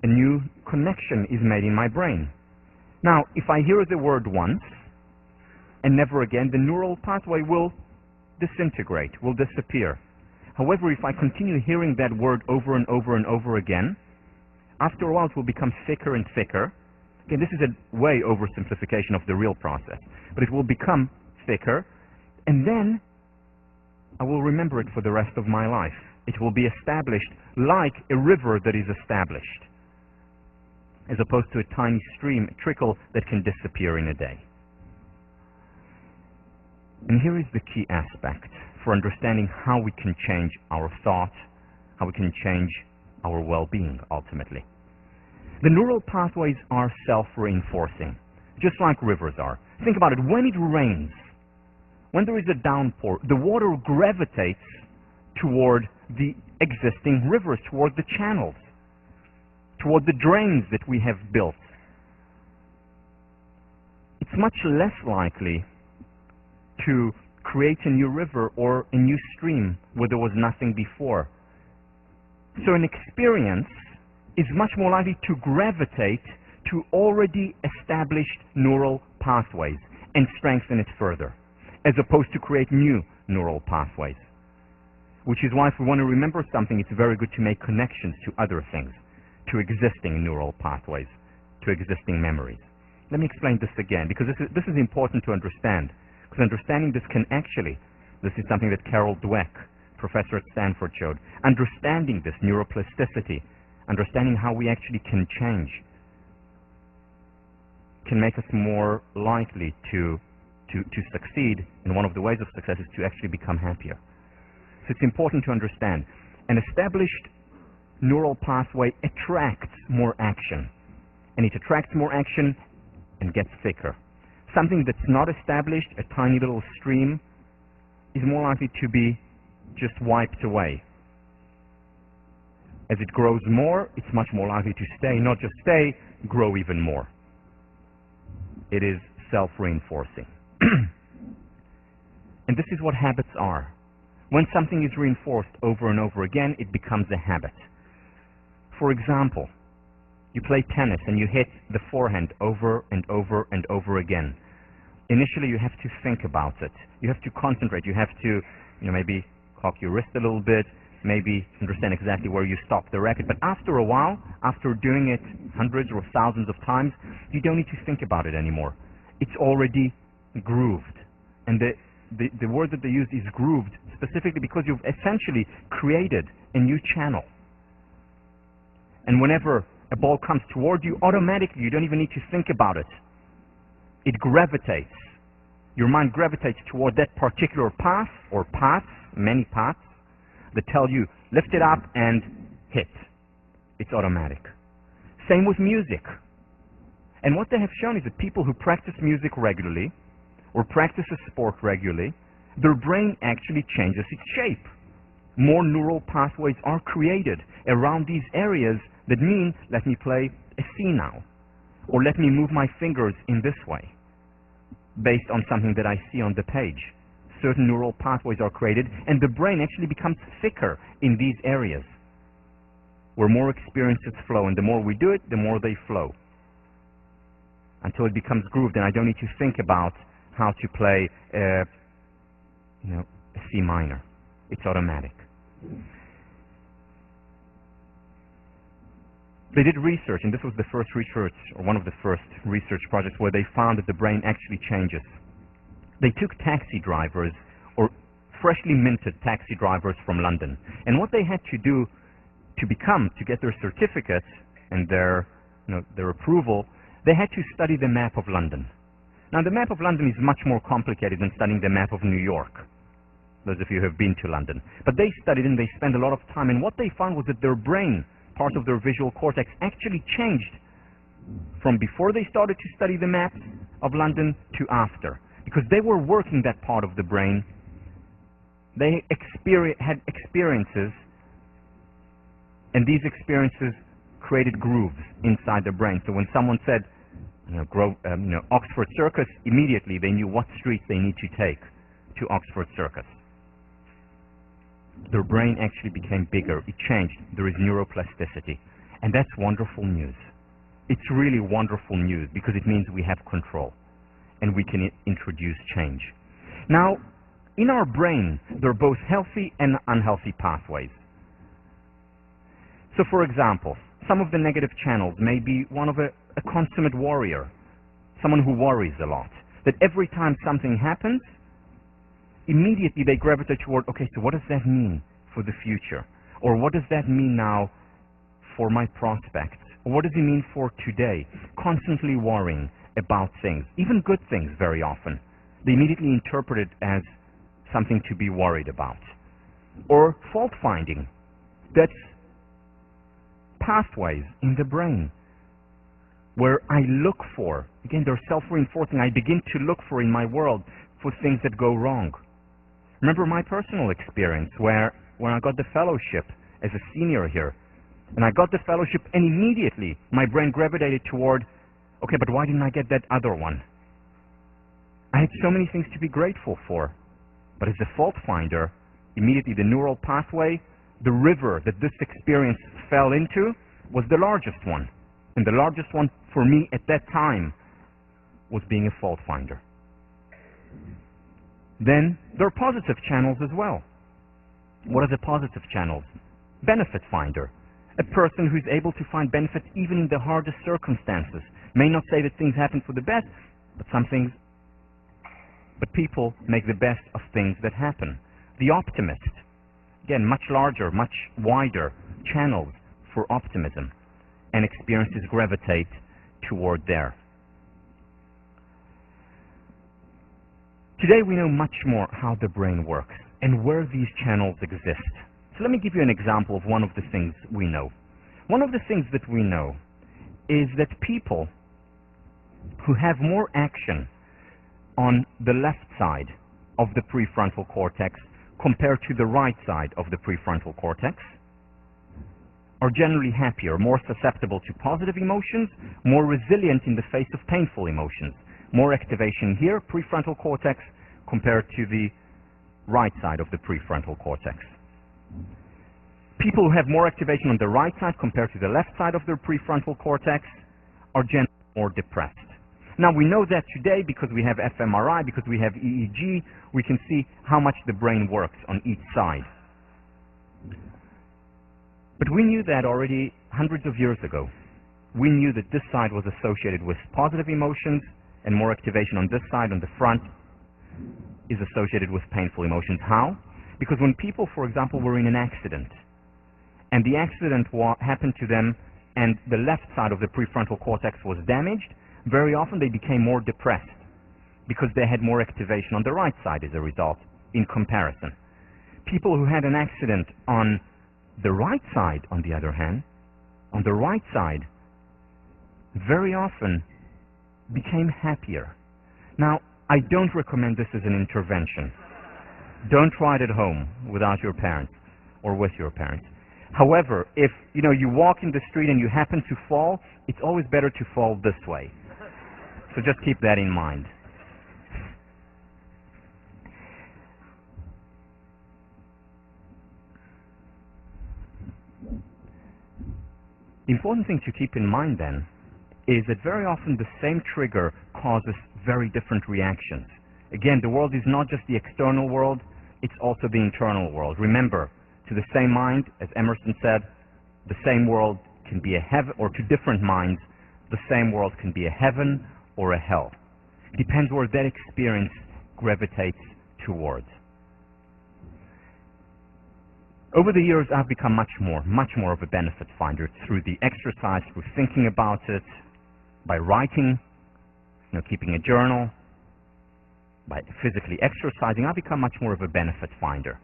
A new connection is made in my brain. Now, if I hear the word once, and never again, the neural pathway will disintegrate, will disappear. However, if I continue hearing that word over and over and over again, after a while it will become thicker and thicker. Again, this is a way oversimplification of the real process, but it will become thicker, and then I will remember it for the rest of my life. It will be established like a river that is established, as opposed to a tiny stream, a trickle that can disappear in a day. And here is the key aspect for understanding how we can change our thought, how we can change our well-being, ultimately. The neural pathways are self-reinforcing, just like rivers are. Think about it. When it rains, when there is a downpour, the water gravitates toward the existing rivers, toward the channels, toward the drains that we have built. It's much less likely to create a new river or a new stream where there was nothing before. So an experience is much more likely to gravitate to already established neural pathways and strengthen it further, as opposed to create new neural pathways. Which is why if we want to remember something, it's very good to make connections to other things, to existing neural pathways, to existing memories. Let me explain this again, because this is important to understand. Because understanding this can actually, this is something that Carol Dweck, professor at Stanford, showed. Understanding this neuroplasticity, understanding how we actually can change, can make us more likely to succeed. And one of the ways of success is to actually become happier. So it's important to understand. An established neural pathway attracts more action. And it attracts more action and gets thicker. Something that's not established, a tiny little stream, is more likely to be just wiped away. As it grows more, it's much more likely to stay, not just stay, grow even more. It is self-reinforcing. And this is what habits are. When something is reinforced over and over again, it becomes a habit. For example, you play tennis and you hit the forehand over and over and over again. Initially, you have to think about it. You have to concentrate. You have to, maybe cock your wrist a little bit, maybe understand exactly where you stop the racket. But after a while, after doing it hundreds or thousands of times, you don't need to think about it anymore. It's already grooved. And the word that they use is grooved specifically because you've essentially created a new channel. And whenever a ball comes toward you, automatically, you don't even need to think about it. It gravitates. Your mind gravitates toward that particular path or paths, many paths, that tell you, lift it up and hit. It's automatic. Same with music. And what they have shown is that people who practice music regularly or practice a sport regularly, their brain actually changes its shape. More neural pathways are created around these areas that mean, let me play a C now, or let me move my fingers in this way, based on something that I see on the page. Certain neural pathways are created, and the brain actually becomes thicker in these areas, where more experiences flow, and the more we do it, the more they flow, until it becomes grooved, and I don't need to think about how to play a C minor. It's automatic. They did research, and this was the first research, or one of the first research projects, where they found that the brain actually changes. They took taxi drivers, or freshly minted taxi drivers from London, and what they had to do to get their certificates and their approval, they had to study the map of London. Now, the map of London is much more complicated than studying the map of New York, those of you who have been to London. But they studied and they spent a lot of time, and what they found was that their brain, part of their visual cortex, actually changed from before they started to study the maps of London to after. Because they were working that part of the brain, they had experiences, and these experiences created grooves inside the brain. So when someone said, Oxford Circus, immediately they knew what street they need to take to Oxford Circus. Their brain actually became bigger. It changed. There is neuroplasticity. And that's wonderful news. It's really wonderful news because it means we have control and we can introduce change. Now, in our brain, there are both healthy and unhealthy pathways. So, for example, some of the negative channels may be one of a consummate warrior, someone who worries a lot, that every time something happens, immediately they gravitate toward, okay, so what does that mean for the future? Or what does that mean now for my prospects? Or what does it mean for today? Constantly worrying about things, even good things very often. They immediately interpret it as something to be worried about. Or fault finding. That's pathways in the brain where I look for, again, they're self-reinforcing, I begin to look for in my world for things that go wrong. Remember my personal experience where when I got the fellowship as a senior here, and I got the fellowship and immediately my brain gravitated toward, okay, but why didn't I get that other one? I had so many things to be grateful for. But as a fault finder, immediately the neural pathway, the river that this experience fell into, was the largest one. And the largest one for me at that time was being a fault finder. Then there are positive channels as well. What are the positive channels? Benefit finder. A person who's able to find benefit even in the hardest circumstances. May not say that things happen for the best, but people make the best of things that happen. The optimist. Again, much larger, much wider channels for optimism, and experiences gravitate toward there. Today we know much more how the brain works and where these channels exist. So let me give you an example of one of the things we know. One of the things that we know is that people who have more action on the left side of the prefrontal cortex compared to the right side of the prefrontal cortex are generally happier, more susceptible to positive emotions, more resilient in the face of painful emotions. More activation here, prefrontal cortex, compared to the right side of the prefrontal cortex. People who have more activation on the right side compared to the left side of their prefrontal cortex are generally more depressed. Now we know that today because we have fMRI, because we have EEG, we can see how much the brain works on each side. But we knew that already hundreds of years ago. We knew that this side was associated with positive emotions, and more activation on this side, on the front, is associated with painful emotions. How? Because when people, for example, were in an accident, and the accident happened to them, and the left side of the prefrontal cortex was damaged, very often they became more depressed because they had more activation on the right side as a result, in comparison. People who had an accident on the right side, on the other hand, on the right side, very often became happier. Now, I don't recommend this as an intervention. Don't try it at home without your parents or with your parents. However, if you walk in the street and you happen to fall, it's always better to fall this way. So just keep that in mind. The important thing to keep in mind then is that very often the same trigger causes very different reactions. Again, the world is not just the external world, it's also the internal world. Remember, to the same mind, as Emerson said, the same world can be a heaven, or to different minds, the same world can be a heaven or a hell. It depends where that experience gravitates towards. Over the years, I've become much more of a benefit finder through the exercise, through thinking about it, by writing, keeping a journal, by physically exercising. I've become much more of a benefit finder.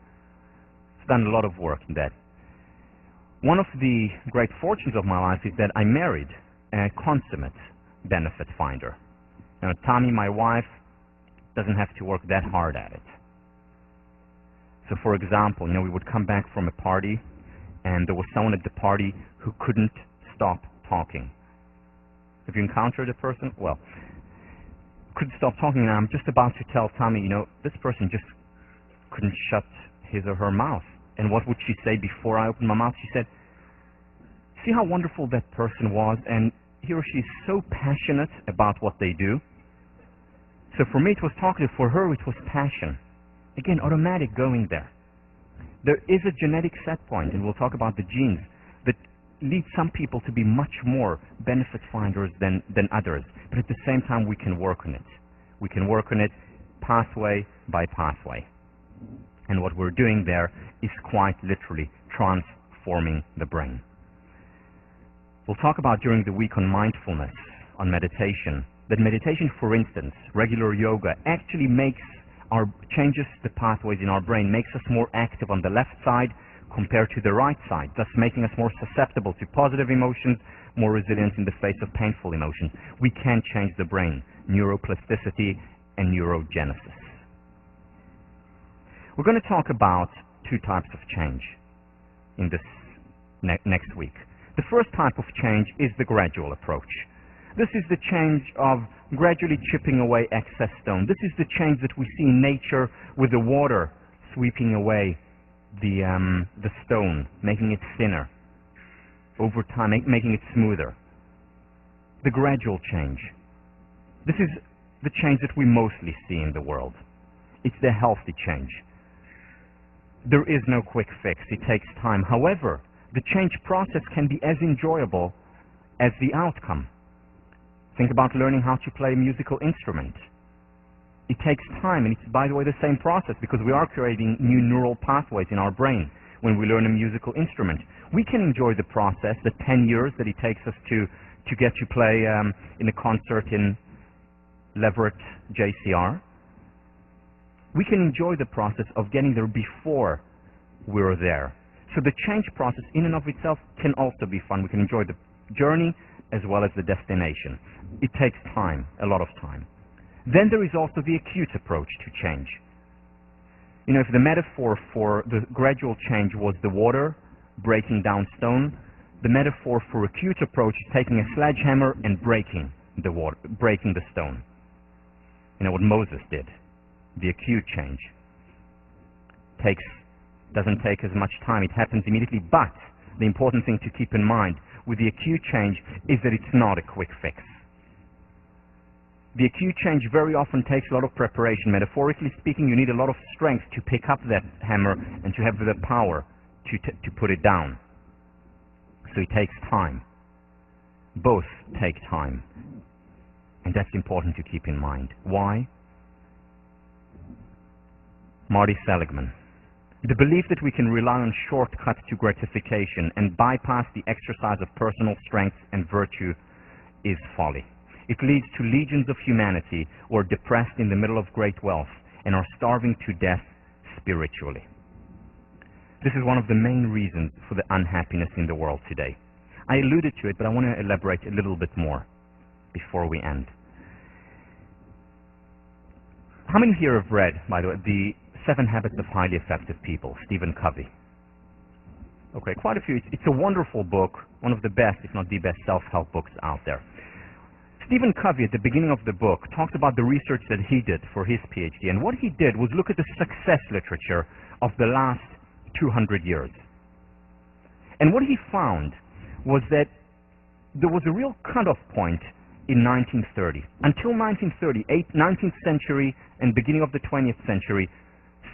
I've done a lot of work in that. One of the great fortunes of my life is that I married a consummate benefit finder. Tommy, my wife, doesn't have to work that hard at it. So for example, we would come back from a party and there was someone at the party who couldn't stop talking. Have you encountered a person? Well, couldn't stop talking, and I'm just about to tell Tommy, this person just couldn't shut his or her mouth. And what would she say before I opened my mouth? She said, see how wonderful that person was, and he or she is so passionate about what they do. So for me it was talkative, for her it was passion. Again, automatic going there. There is a genetic set point, and we'll talk about the genes, that lead some people to be much more benefit finders than others. But at the same time, we can work on it. We can work on it pathway by pathway. And what we're doing there is quite literally transforming the brain. We'll talk about during the week on mindfulness, on meditation, that meditation, for instance, regular yoga, actually changes the pathways in our brain, makes us more active on the left side compared to the right side, thus making us more susceptible to positive emotions, more resilient in the face of painful emotions. We can change the brain, neuroplasticity and neurogenesis. We're going to talk about two types of change in this next week. The first type of change is the gradual approach. This is the change of gradually chipping away excess stone. This is the change that we see in nature with the water sweeping away the stone, making it thinner, over time, making it smoother. The gradual change. This is the change that we mostly see in the world. It's the healthy change. There is no quick fix. It takes time. However, the change process can be as enjoyable as the outcome. Think about learning how to play a musical instrument. It takes time, and it's, by the way, the same process, because we are creating new neural pathways in our brain when we learn a musical instrument. We can enjoy the process, the 10 years that it takes us to get to play in a concert in Leverett JCR. We can enjoy the process of getting there before we're there. So the change process in and of itself can also be fun. We can enjoy the journey as well as the destination. It takes time, a lot of time. Then there is also the acute approach to change. You know, if the metaphor for the gradual change was the water breaking down stone, the metaphor for acute approach is taking a sledgehammer and breaking the stone. You know what Moses did. The acute change doesn't take as much time. It happens immediately. But the important thing to keep in mind with the acute change is that it's not a quick fix. The acute change very often takes a lot of preparation. Metaphorically speaking, you need a lot of strength to pick up that hammer and to have the power to put it down. So it takes time. Both take time. And that's important to keep in mind. Why? Marty Seligman. The belief that we can rely on shortcuts to gratification and bypass the exercise of personal strength and virtue is folly. It leads to legions of humanity who are depressed in the middle of great wealth and are starving to death spiritually. This is one of the main reasons for the unhappiness in the world today. I alluded to it, but I want to elaborate a little bit more before we end. How many here have read, by the way, the 7 Habits of Highly Effective People, Stephen Covey? Okay, quite a few. It's a wonderful book, one of the best, if not the best, self-help books out there. Stephen Covey, at the beginning of the book, talked about the research that he did for his PhD, and what he did was look at the success literature of the last 200 years. And what he found was that there was a real cutoff point in 1930. Until 1930, 19th century and beginning of the 20th century,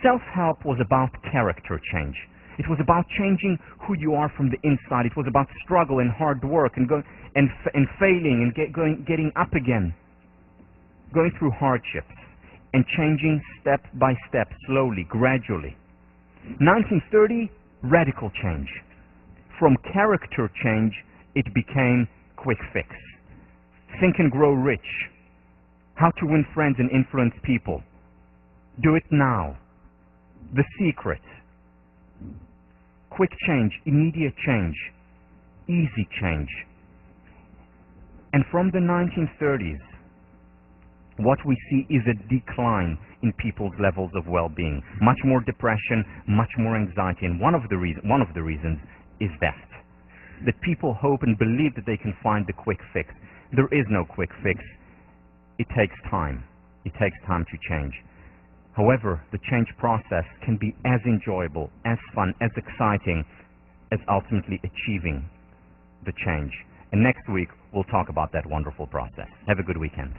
self-help was about character change. It was about changing who you are from the inside. It was about struggle and hard work and failing and getting up again, going through hardships and changing step by step, slowly, gradually. 1930, radical change. From character change, it became quick fix. Think and grow rich. How to win friends and influence people. Do it now. The secret. Quick change, immediate change, easy change. And from the 1930s, what we see is a decline in people's levels of well-being. Much more depression, much more anxiety, and one of the reasons is that people hope and believe that they can find the quick fix. There is no quick fix. It takes time. It takes time to change. However, the change process can be as enjoyable, as fun, as exciting as ultimately achieving the change. And next week, we'll talk about that wonderful process. Have a good weekend.